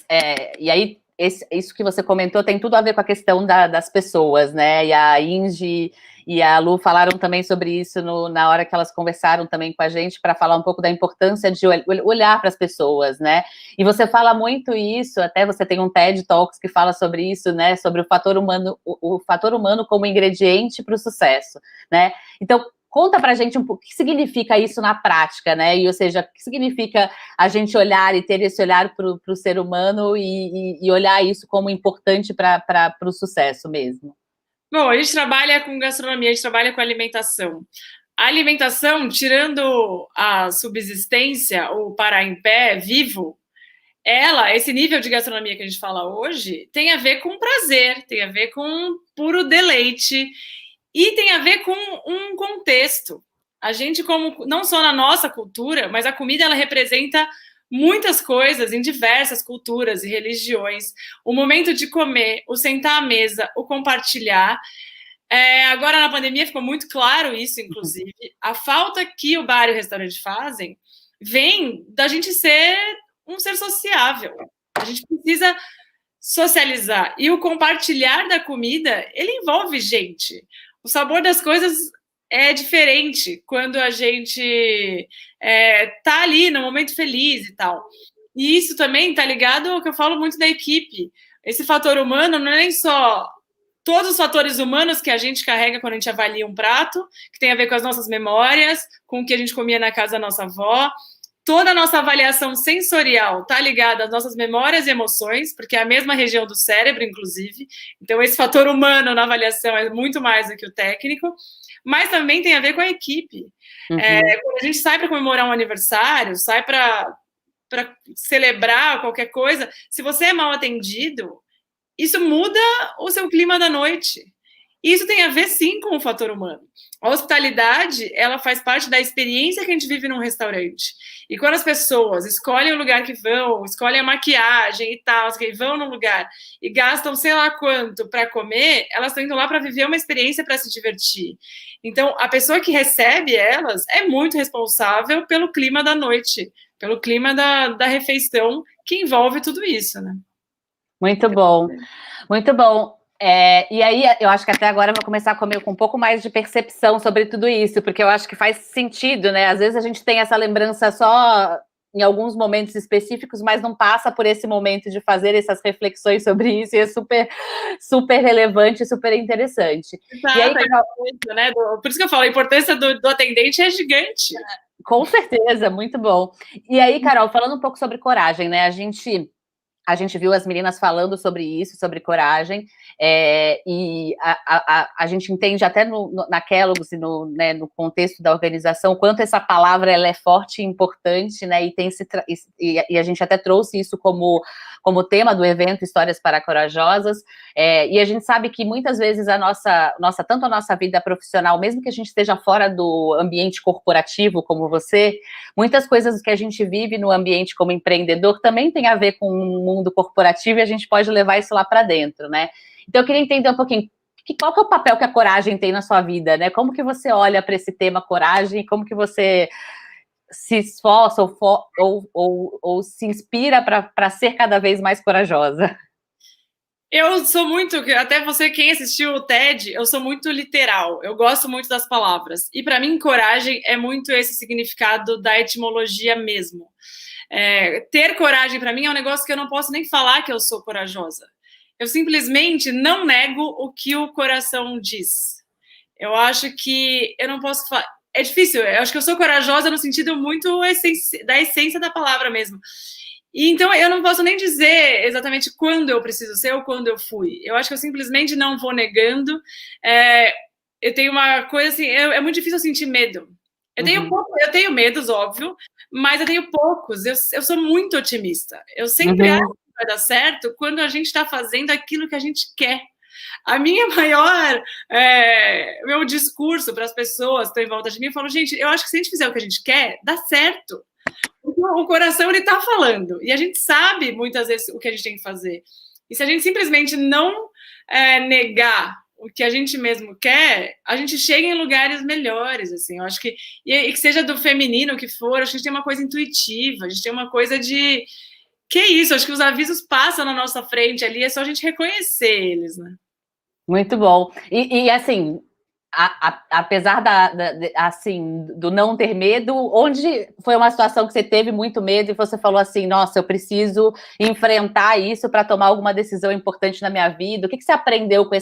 e aí, isso que você comentou tem tudo a ver com a questão das pessoas, né? E a Ingi e a Lu falaram também sobre isso na hora que elas conversaram também com a gente para falar um pouco da importância de olhar para as pessoas, né? E você fala muito isso, até você tem um TED Talks que fala sobre isso, né? Sobre o fator humano como ingrediente para o sucesso, né? Então, conta pra gente um pouco o que significa isso na prática, né? Ou seja, o que significa a gente olhar e ter esse olhar para o ser humano e olhar isso como importante para o sucesso mesmo. Bom, a gente trabalha com gastronomia, a gente trabalha com alimentação. A alimentação, tirando a subsistência, o parar em pé, vivo, esse nível de gastronomia que a gente fala hoje, tem a ver com prazer, tem a ver com puro deleite, e tem a ver com um contexto. A gente, como não só na nossa cultura, mas a comida ela representa muitas coisas em diversas culturas e religiões. O momento de comer, o sentar à mesa, o compartilhar. Agora, na pandemia, ficou muito claro isso, inclusive. A falta que o bar e o restaurante fazem vem da gente ser um ser sociável. A gente precisa socializar. E o compartilhar da comida, ele envolve gente. O sabor das coisas é diferente quando a gente tá ali no momento feliz e tal. E isso também tá ligado ao que eu falo muito da equipe. Esse fator humano não é nem só todos os fatores humanos que a gente carrega quando a gente avalia um prato, que tem a ver com as nossas memórias, com o que a gente comia na casa da nossa avó. Toda a nossa avaliação sensorial está ligada às nossas memórias e emoções, porque é a mesma região do cérebro, inclusive. Então, esse fator humano na avaliação é muito mais do que o técnico, mas também tem a ver com a equipe. Quando a gente sai para comemorar um aniversário, sai para celebrar qualquer coisa, se você é mal atendido, isso muda o seu clima da noite. Isso tem a ver, sim, com o fator humano. A hospitalidade, ela faz parte da experiência que a gente vive num restaurante. E quando as pessoas escolhem o lugar que vão, escolhem a maquiagem e tal, que vão no lugar e gastam sei lá quanto para comer, elas estão indo lá para viver uma experiência, para se divertir. Então, a pessoa que recebe elas é muito responsável pelo clima da noite, pelo clima da refeição, que envolve tudo isso, né? Muito bom, muito bom. E aí, eu acho que até agora eu vou começar a comer com um pouco mais de percepção sobre tudo isso, porque eu acho que faz sentido, né? Às vezes a gente tem essa lembrança só em alguns momentos específicos, mas não passa por esse momento de fazer essas reflexões sobre isso, e é super, super relevante, super interessante. Exato, e aí, né? Por isso que eu falo, a importância do atendente é gigante. Com certeza, muito bom. E aí, Carol, falando um pouco sobre coragem, né? A gente a gente viu as meninas falando sobre isso, sobre coragem, e a gente entende até na Kellogg's, né, no contexto da organização, quanto essa palavra ela é forte e importante, né, e a gente até trouxe isso como tema do evento Histórias para Corajosas, e a gente sabe que muitas vezes tanto a nossa vida profissional, mesmo que a gente esteja fora do ambiente corporativo, como você, muitas coisas que a gente vive no ambiente como empreendedor também tem a ver com o mundo corporativo e a gente pode levar isso lá para dentro, né? Então eu queria entender um pouquinho qual que é o papel que a coragem tem na sua vida, né? Como que você olha para esse tema coragem, como que você se esforça ou se inspira para ser cada vez mais corajosa? Eu sou muito, até você, quem assistiu o TED, eu sou muito literal, eu gosto muito das palavras. E para mim, coragem é muito esse significado da etimologia mesmo. Ter coragem para mim é um negócio que eu não posso nem falar que eu sou corajosa. Eu simplesmente não nego o que o coração diz. Eu acho que eu não posso falar. É difícil, eu acho que eu sou corajosa no sentido muito da essência da palavra mesmo. E então eu não posso nem dizer exatamente quando eu preciso ser ou quando eu fui. Eu acho que eu simplesmente não vou negando. Eu tenho uma coisa assim, é muito difícil eu sentir medo. Eu tenho medos, óbvio, mas eu tenho poucos. Eu sou muito otimista. Eu sempre acho que vai dar certo quando a gente está fazendo aquilo que a gente quer. A minha maior, meu discurso para as pessoas que estão em volta de mim, eu falo, gente, eu acho que se a gente fizer o que a gente quer, dá certo. O coração, ele tá falando. E a gente sabe, muitas vezes, o que a gente tem que fazer. E se a gente simplesmente não negar o que a gente mesmo quer, a gente chega em lugares melhores, assim. Eu acho que... E que seja do feminino, o que for, acho que a gente tem uma coisa intuitiva, a gente tem uma coisa de... Que é isso? Acho que os avisos passam na nossa frente ali, é só a gente reconhecer eles, né? Muito bom. E assim... apesar assim, do não ter medo, onde foi uma situação que você teve muito medo e você falou assim, nossa, eu preciso enfrentar isso para tomar alguma decisão importante na minha vida? O que você aprendeu com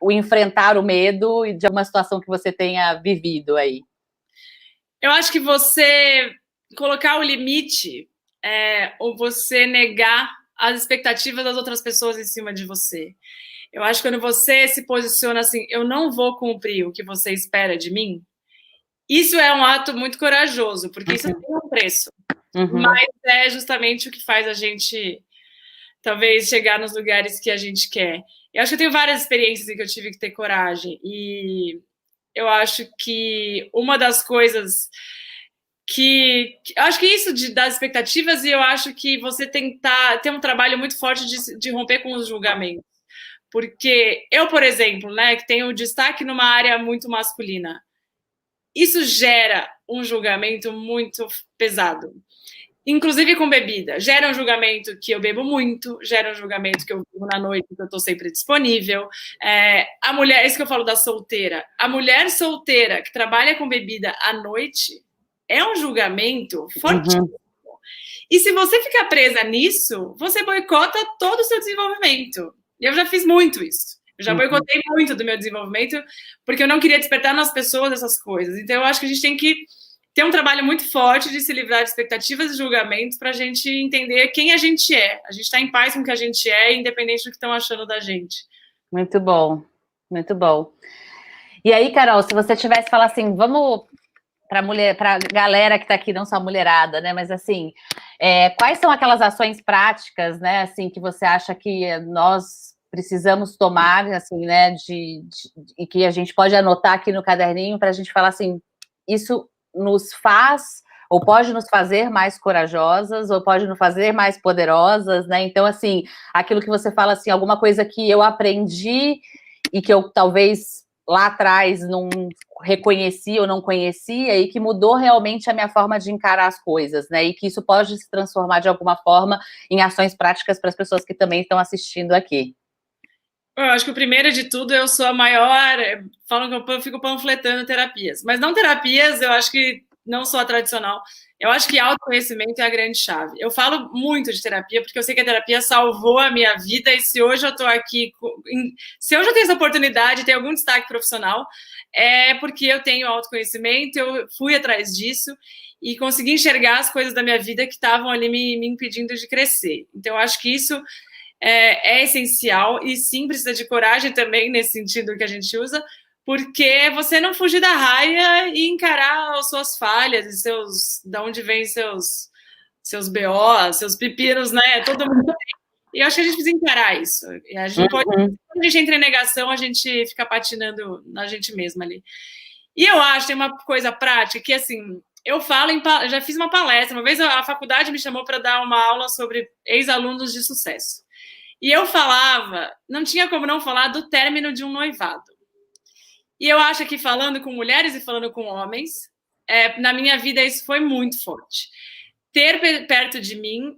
o enfrentar o medo de alguma situação que você tenha vivido aí? Eu acho que você colocar o limite ou você negar as expectativas das outras pessoas em cima de você. Eu acho que quando você se posiciona assim, eu não vou cumprir o que você espera de mim, isso é um ato muito corajoso, porque isso tem um preço. Mas é justamente o que faz a gente, talvez, chegar nos lugares que a gente quer. Eu acho que eu tenho várias experiências em que eu tive que ter coragem. E eu acho que uma das coisas eu acho que isso das expectativas, e eu acho que você ter um trabalho muito forte de romper com os julgamentos. Porque eu, por exemplo, né, que tenho destaque numa área muito masculina, isso gera um julgamento muito pesado. Inclusive com bebida. Gera um julgamento que eu bebo muito, gera um julgamento que eu bebo na noite, que eu estou sempre disponível. A mulher, isso que eu falo da solteira, a mulher solteira que trabalha com bebida à noite é um julgamento fortíssimo. E se você ficar presa nisso, você boicota todo o seu desenvolvimento. E eu já fiz muito isso. Eu já boicotei muito do meu desenvolvimento, porque eu não queria despertar nas pessoas essas coisas. Então, eu acho que a gente tem que ter um trabalho muito forte de se livrar de expectativas e julgamentos para a gente entender quem a gente é. A gente está em paz com o que a gente é, independente do que estão achando da gente. Muito bom, muito bom. E aí, Carol, se você tivesse falar assim, vamos para a galera que está aqui, não só a mulherada, né? Mas assim, quais são aquelas ações práticas, né? Assim, que você acha que nós precisamos tomar, assim, né? E que a gente pode anotar aqui no caderninho para a gente falar assim, isso nos faz ou pode nos fazer mais corajosas ou pode nos fazer mais poderosas, né? Então, assim, aquilo que você fala assim, alguma coisa que eu aprendi e que eu talvez lá atrás não reconhecia ou não conhecia e que mudou realmente a minha forma de encarar as coisas, né? E que isso pode se transformar de alguma forma em ações práticas para as pessoas que também estão assistindo aqui. Eu acho que o primeiro de tudo, eu sou a maior... Falam que eu fico panfletando terapias. Mas não terapias, eu acho que não sou a tradicional. Eu acho que autoconhecimento é a grande chave. Eu falo muito de terapia, porque eu sei que a terapia salvou a minha vida, e se hoje eu estou aqui, se hoje eu tenho essa oportunidade de ter algum destaque profissional, é porque eu tenho autoconhecimento, eu fui atrás disso, e consegui enxergar as coisas da minha vida que estavam ali me impedindo de crescer. Então, eu acho que isso é essencial, e sim, precisa de coragem também, nesse sentido que a gente usa, porque você não fugir da raia e encarar as suas falhas, e da onde vem seus BO, seus pepinos, né? Todo mundo tem. E eu acho que a gente precisa encarar isso. E a gente pode, quando a gente entra em negação, a gente fica patinando na gente mesma ali. E eu acho, tem uma coisa prática, que assim, eu já fiz uma palestra, uma vez a faculdade me chamou para dar uma aula sobre ex-alunos de sucesso. E eu falava, não tinha como não falar do término de um noivado. E eu acho que falando com mulheres e falando com homens, na minha vida isso foi muito forte. Ter perto de mim,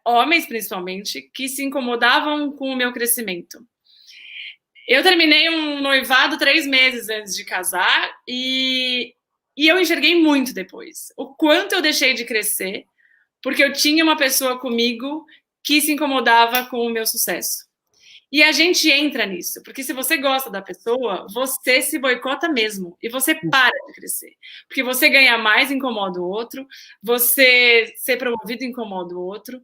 homens principalmente, que se incomodavam com o meu crescimento. Eu terminei um noivado 3 meses antes de casar, e eu enxerguei muito depois o quanto eu deixei de crescer, porque eu tinha uma pessoa comigo que se incomodava com o meu sucesso. E a gente entra nisso, porque se você gosta da pessoa, você se boicota mesmo, e você para de crescer. Porque você ganhar mais incomoda o outro, você ser promovido incomoda o outro.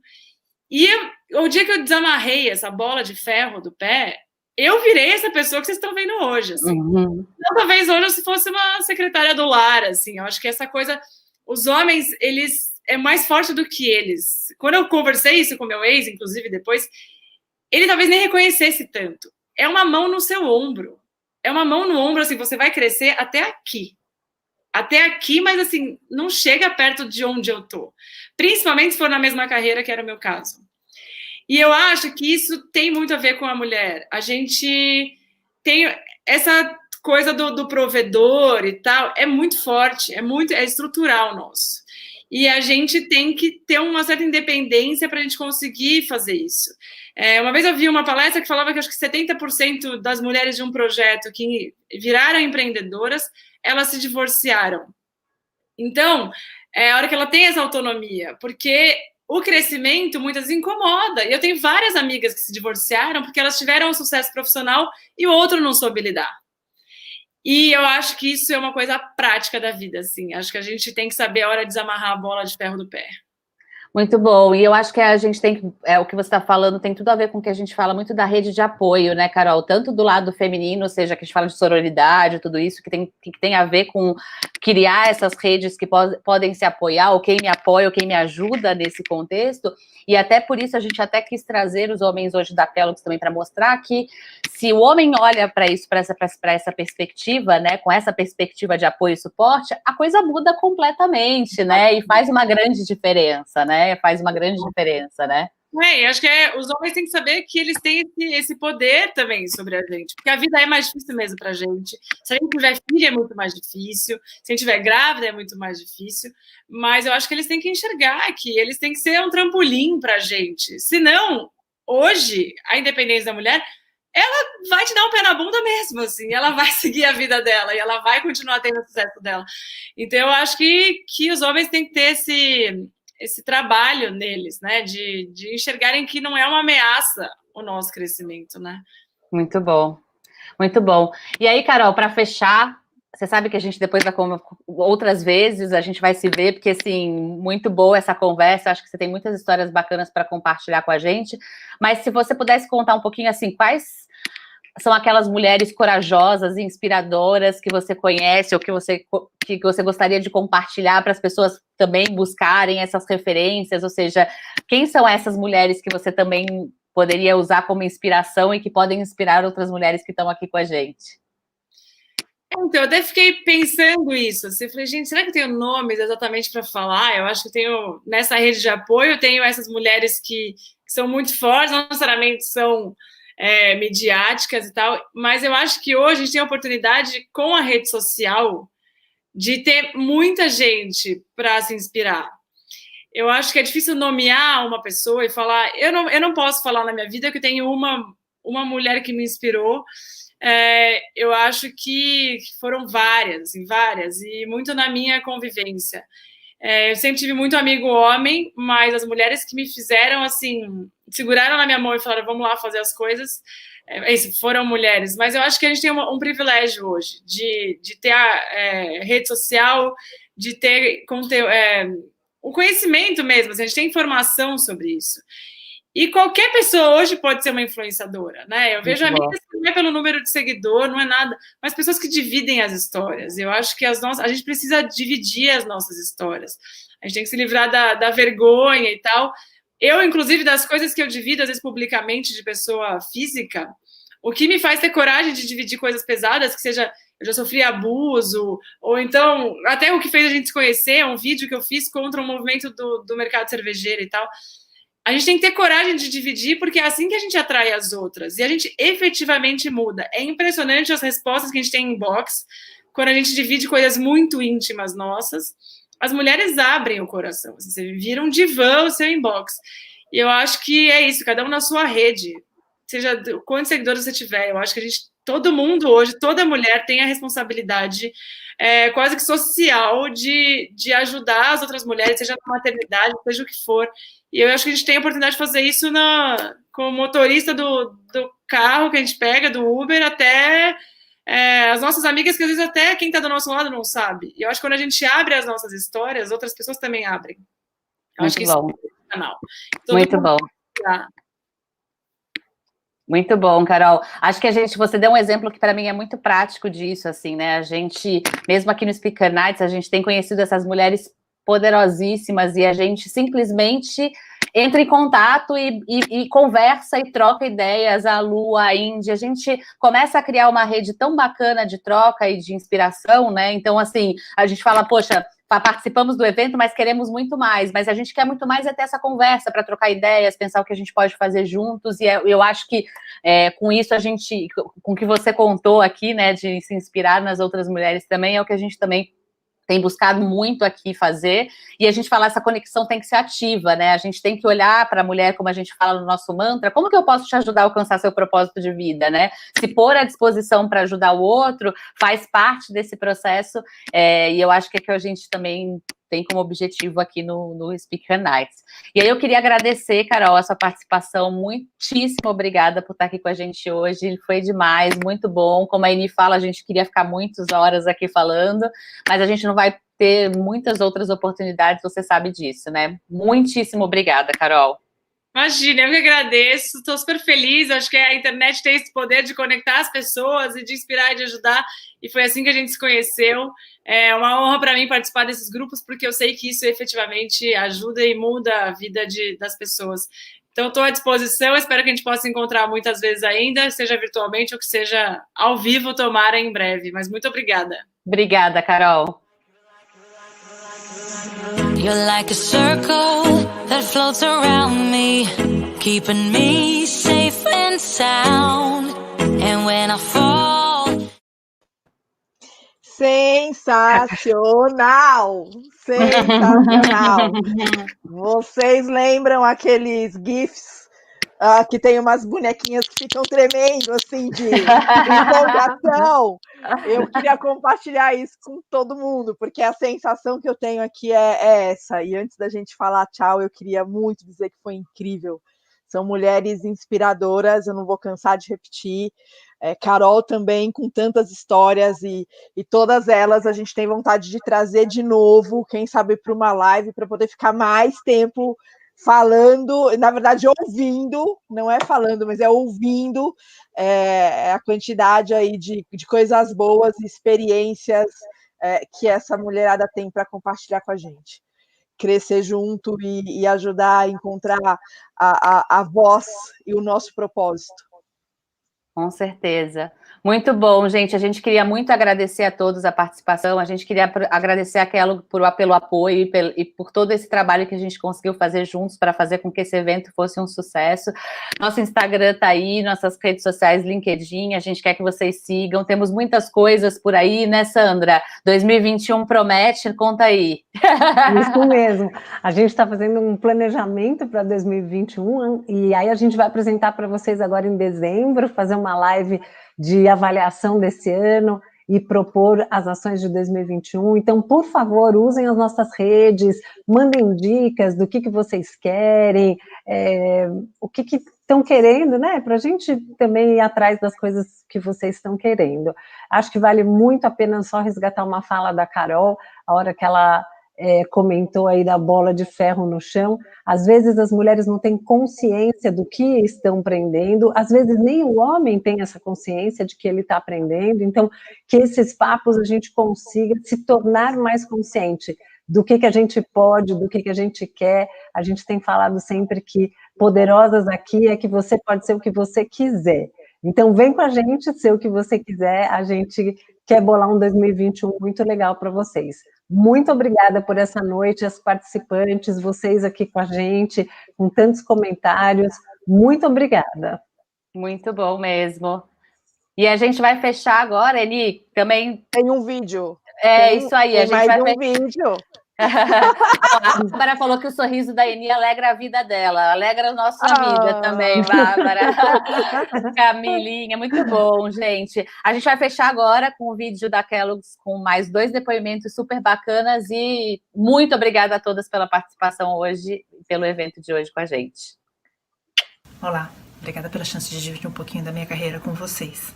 E o dia que eu desamarrei essa bola de ferro do pé, eu virei essa pessoa que vocês estão vendo hoje, assim. Talvez hoje se fosse uma secretária do lar, assim. Eu acho que essa coisa, os homens, eles é mais forte do que eles. Quando eu conversei isso com meu ex, inclusive depois, ele talvez nem reconhecesse tanto. É uma mão no seu ombro. É uma mão no ombro, assim, você vai crescer até aqui. Até aqui, mas assim, não chega perto de onde eu tô. Principalmente se for na mesma carreira, que era o meu caso. E eu acho que isso tem muito a ver com a mulher. A gente tem essa coisa do provedor e tal, é muito forte, é estrutural nosso. E a gente tem que ter uma certa independência para a gente conseguir fazer isso. Uma vez eu vi uma palestra que falava que acho que 70% das mulheres de um projeto que viraram empreendedoras, elas se divorciaram. Então, é a hora que ela tem essa autonomia, porque o crescimento muitas vezes incomoda. E eu tenho várias amigas que se divorciaram porque elas tiveram um sucesso profissional e o outro não soube lidar. E eu acho que isso é uma coisa prática da vida, assim. Acho que a gente tem que saber a hora de desamarrar a bola de ferro do pé. Muito bom, e eu acho que a gente tem, o que você está falando tem tudo a ver com o que a gente fala muito da rede de apoio, né, Carol? Tanto do lado feminino, ou seja, que a gente fala de sororidade, tudo isso, que tem a ver com criar essas redes que podem se apoiar, ou quem me apoia, ou quem me ajuda nesse contexto, e até por isso a gente até quis trazer os homens hoje da Kellogg's também para mostrar que se o homem olha para isso, para essa perspectiva, né, com essa perspectiva de apoio e suporte, a coisa muda completamente, né, e faz uma grande diferença, né? Faz uma grande diferença, né? Acho que os homens têm que saber que eles têm esse poder também sobre a gente, porque a vida é mais difícil mesmo pra gente. Se a gente tiver filho é muito mais difícil, se a gente tiver grávida é muito mais difícil, mas eu acho que eles têm que enxergar que eles têm que ser um trampolim pra gente. Senão, hoje, a independência da mulher, ela vai te dar um pé na bunda mesmo, assim, ela vai seguir a vida dela e ela vai continuar tendo o sucesso dela. Então, eu acho que os homens têm que ter esse trabalho neles, né, de enxergarem que não é uma ameaça o nosso crescimento, né? Muito bom, muito bom. E aí, Carol, para fechar, você sabe que a gente depois vai, outras vezes, a gente vai se ver, porque, assim, muito boa essa conversa, acho que você tem muitas histórias bacanas para compartilhar com a gente, mas se você pudesse contar um pouquinho, assim, quais são aquelas mulheres corajosas e inspiradoras que você conhece ou que você gostaria de compartilhar para as pessoas também buscarem essas referências, ou seja, quem são essas mulheres que você também poderia usar como inspiração e que podem inspirar outras mulheres que estão aqui com a gente? Então, eu até fiquei pensando isso, assim, falei, gente, será que eu tenho nomes exatamente para falar? Eu acho que eu tenho, nessa rede de apoio, eu tenho essas mulheres que são muito fortes, não necessariamente são midiáticas e tal, mas eu acho que hoje a gente tem a oportunidade, com a rede social, de ter muita gente para se inspirar. Eu acho que é difícil nomear uma pessoa e falar, eu não posso falar na minha vida que eu tenho uma mulher que me inspirou, eu acho que foram várias, e muito na minha convivência. Eu sempre tive muito amigo homem, mas as mulheres que me fizeram, assim, seguraram na minha mão e falaram, vamos lá fazer as coisas, foram mulheres. Mas eu acho que a gente tem um privilégio hoje, de ter a rede social, de ter o conhecimento mesmo, assim, a gente tem informação sobre isso. E qualquer pessoa hoje pode ser uma influenciadora, né? Eu vejo amigas que não é pelo número de seguidor, não é nada, mas pessoas que dividem as histórias. Eu acho que a gente precisa dividir as nossas histórias. A gente tem que se livrar da vergonha e tal. Eu, inclusive, das coisas que eu divido, às vezes, publicamente, de pessoa física, o que me faz ter coragem de dividir coisas pesadas, que seja, eu já sofri abuso, ou então, até o que fez a gente se conhecer, é um vídeo que eu fiz contra um movimento do mercado cervejeiro e tal. A gente tem que ter coragem de dividir, porque é assim que a gente atrai as outras. E a gente efetivamente muda. É impressionante as respostas que a gente tem em inbox, quando a gente divide coisas muito íntimas nossas. As mulheres abrem o coração. Você vira um divã o seu inbox. E eu acho que é isso, cada um na sua rede. Seja quantos seguidores você tiver. Eu acho que todo mundo hoje, toda mulher tem a responsabilidade quase que social de ajudar as outras mulheres, seja na maternidade, seja o que for. E eu acho que a gente tem a oportunidade de fazer isso como motorista do carro que a gente pega, do Uber, até as nossas amigas, que às vezes até quem está do nosso lado não sabe. E eu acho que quando a gente abre as nossas histórias, outras pessoas também abrem. Eu acho que isso é canal. Muito bom. Muito bom, Carol. Acho que você deu um exemplo que para mim é muito prático disso, assim, né? A gente, mesmo aqui no Speaker Nights, a gente tem conhecido essas mulheres poderosíssimas e a gente simplesmente entra em contato e conversa e troca ideias, a Lu, a Índia, a gente começa a criar uma rede tão bacana de troca e de inspiração, né? Então, assim, a gente fala, poxa, participamos do evento, mas queremos muito mais, mas a gente quer muito mais é ter essa conversa para trocar ideias, pensar o que a gente pode fazer juntos, e eu acho que com isso com o que você contou aqui, né, de se inspirar nas outras mulheres também, é o que a gente também tem buscado muito aqui fazer, e a gente fala, essa conexão tem que ser ativa, né, a gente tem que olhar para a mulher, como a gente fala no nosso mantra, como que eu posso te ajudar a alcançar seu propósito de vida, né, se pôr à disposição para ajudar o outro, faz parte desse processo, e eu acho que é que a gente também tem como objetivo aqui no Speaker Nights. E aí eu queria agradecer, Carol, a sua participação, muitíssimo obrigada por estar aqui com a gente hoje, foi demais, muito bom, como a Eni fala, a gente queria ficar muitas horas aqui falando, mas a gente não vai ter muitas outras oportunidades, você sabe disso, né? Muitíssimo obrigada, Carol. Imagina, eu que agradeço, estou super feliz, acho que a internet tem esse poder de conectar as pessoas e de inspirar e de ajudar, e foi assim que a gente se conheceu. É uma honra para mim participar desses grupos, porque eu sei que isso efetivamente ajuda e muda a vida das pessoas. Então, estou à disposição, espero que a gente possa se encontrar muitas vezes ainda, seja virtualmente ou que seja ao vivo, tomara em breve, mas muito obrigada. Obrigada, Carol. You're like a circle that floats around me, keeping me safe and sound. And when I fall... Sensacional! Sensacional! Vocês lembram aqueles GIFs que tem umas bonequinhas que ficam tremendo, assim, de empolgação? Eu queria compartilhar isso com todo mundo, porque a sensação que eu tenho aqui é essa. E antes da gente falar tchau, eu queria muito dizer que foi incrível. São mulheres inspiradoras, eu não vou cansar de repetir. Carol também, com tantas histórias, e todas elas a gente tem vontade de trazer de novo, quem sabe para uma live, para poder ficar mais tempo falando, na verdade ouvindo, não é falando, mas é ouvindo a quantidade aí de coisas boas, experiências que essa mulherada tem para compartilhar com a gente. Crescer junto e ajudar a encontrar a voz e o nosso propósito. Com certeza. Muito bom, gente. A gente queria muito agradecer a todos a participação, a gente queria agradecer a Kellogg pelo apoio e por todo esse trabalho que a gente conseguiu fazer juntos para fazer com que esse evento fosse um sucesso. Nosso Instagram está aí, nossas redes sociais, LinkedIn, a gente quer que vocês sigam, temos muitas coisas por aí, né, Sandra? 2021 promete, conta aí. Isso mesmo. A gente está fazendo um planejamento para 2021 e aí a gente vai apresentar para vocês agora em dezembro, fazer uma live de avaliação desse ano e propor as ações de 2021. Então, por favor, usem as nossas redes, mandem dicas do que vocês querem, o que estão querendo, né? Para a gente também ir atrás das coisas que vocês estão querendo. Acho que vale muito a pena só resgatar uma fala da Carol, a hora que ela comentou aí da bola de ferro no chão. Às vezes as mulheres não têm consciência do que estão aprendendo, às vezes nem o homem tem essa consciência de que ele está aprendendo, então que esses papos a gente consiga se tornar mais consciente do que a gente pode, do que a gente quer. A gente tem falado sempre que poderosas aqui é que você pode ser o que você quiser. Então vem com a gente ser o que você quiser, a gente quer bolar um 2021 muito legal para vocês. Muito obrigada por essa noite, as participantes, vocês aqui com a gente, com tantos comentários, muito obrigada. Muito bom mesmo. E a gente vai fechar agora, Eni, também... Tem um vídeo. Isso aí, a gente mais vai um vídeo. A Bárbara falou que o sorriso da Eni alegra a vida dela, alegra a nossa vida também, Bárbara. Camilinha, muito bom, gente. A gente vai fechar agora com o vídeo da Kellogg's, com mais 2 depoimentos super bacanas, e muito obrigada a todas pela participação hoje, pelo evento de hoje com a gente. Olá, obrigada pela chance de dividir um pouquinho da minha carreira com vocês.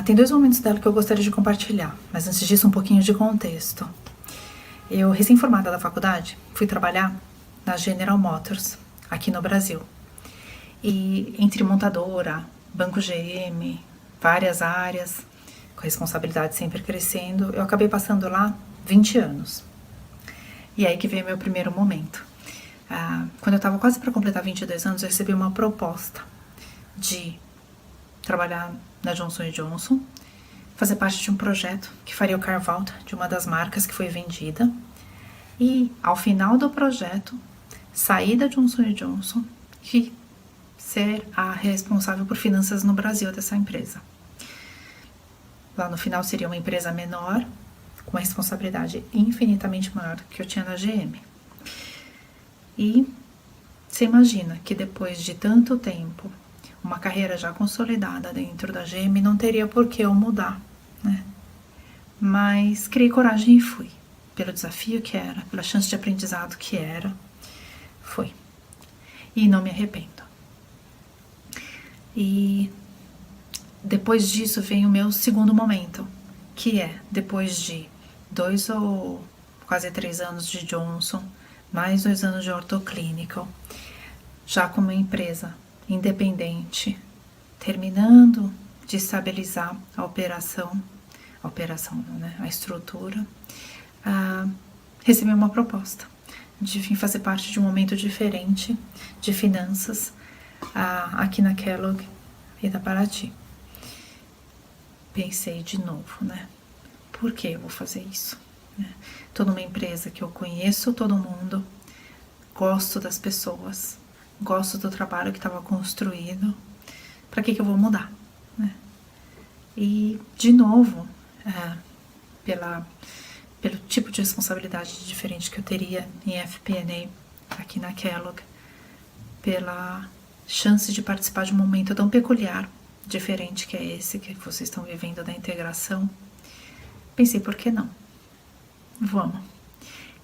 Tem 2 momentos dela que eu gostaria de compartilhar, mas antes disso um pouquinho de contexto. Eu, recém-formada da faculdade, fui trabalhar na General Motors, aqui no Brasil. E entre montadora, banco GM, várias áreas, com a responsabilidade sempre crescendo, eu acabei passando lá 20 anos. E aí que veio meu primeiro momento. Quando eu estava quase para completar 22 anos, eu recebi uma proposta de trabalhar na Johnson & Johnson, fazer parte de um projeto que faria o carve-out de uma das marcas que foi vendida, e ao final do projeto, sair da Johnson & Johnson e ser a responsável por finanças no Brasil dessa empresa. Lá no final seria uma empresa menor, com uma responsabilidade infinitamente maior do que eu tinha na GM. E você imagina que depois de tanto tempo, uma carreira já consolidada dentro da GM, não teria por que eu mudar, né? Mas criei coragem e fui. Pelo desafio que era, pela chance de aprendizado que era, fui. E não me arrependo. E depois disso vem o meu segundo momento, que é depois de 2 ou quase 3 anos de Johnson, mais 2 anos de Ortho-Clinical, já com uma empresa independente, terminando de estabilizar a estrutura, recebi uma proposta de vir fazer parte de um momento diferente de finanças aqui na Kellogg e da Paraty. Pensei de novo, né? Por que eu vou fazer isso? Tô numa empresa que eu conheço todo mundo, gosto das pessoas, gosto do trabalho que estava construído. Para que eu vou mudar, né? E, de novo, pelo tipo de responsabilidade diferente que eu teria em FP&A aqui na Kellogg, pela chance de participar de um momento tão peculiar, diferente que é esse que vocês estão vivendo da integração, pensei, por que não? Vamos.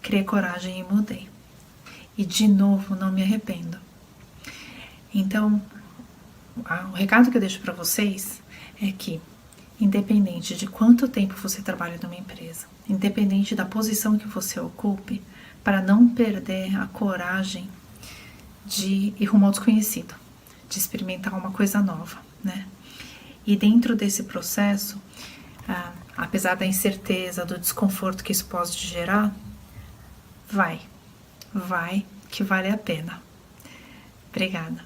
Criei coragem e mudei. E, de novo, não me arrependo. Então, o recado que eu deixo para vocês é que, independente de quanto tempo você trabalha numa empresa, independente da posição que você ocupe, para não perder a coragem de ir rumo ao desconhecido, de experimentar uma coisa nova, né? E dentro desse processo, apesar da incerteza, do desconforto que isso pode gerar, vai que vale a pena. Obrigada.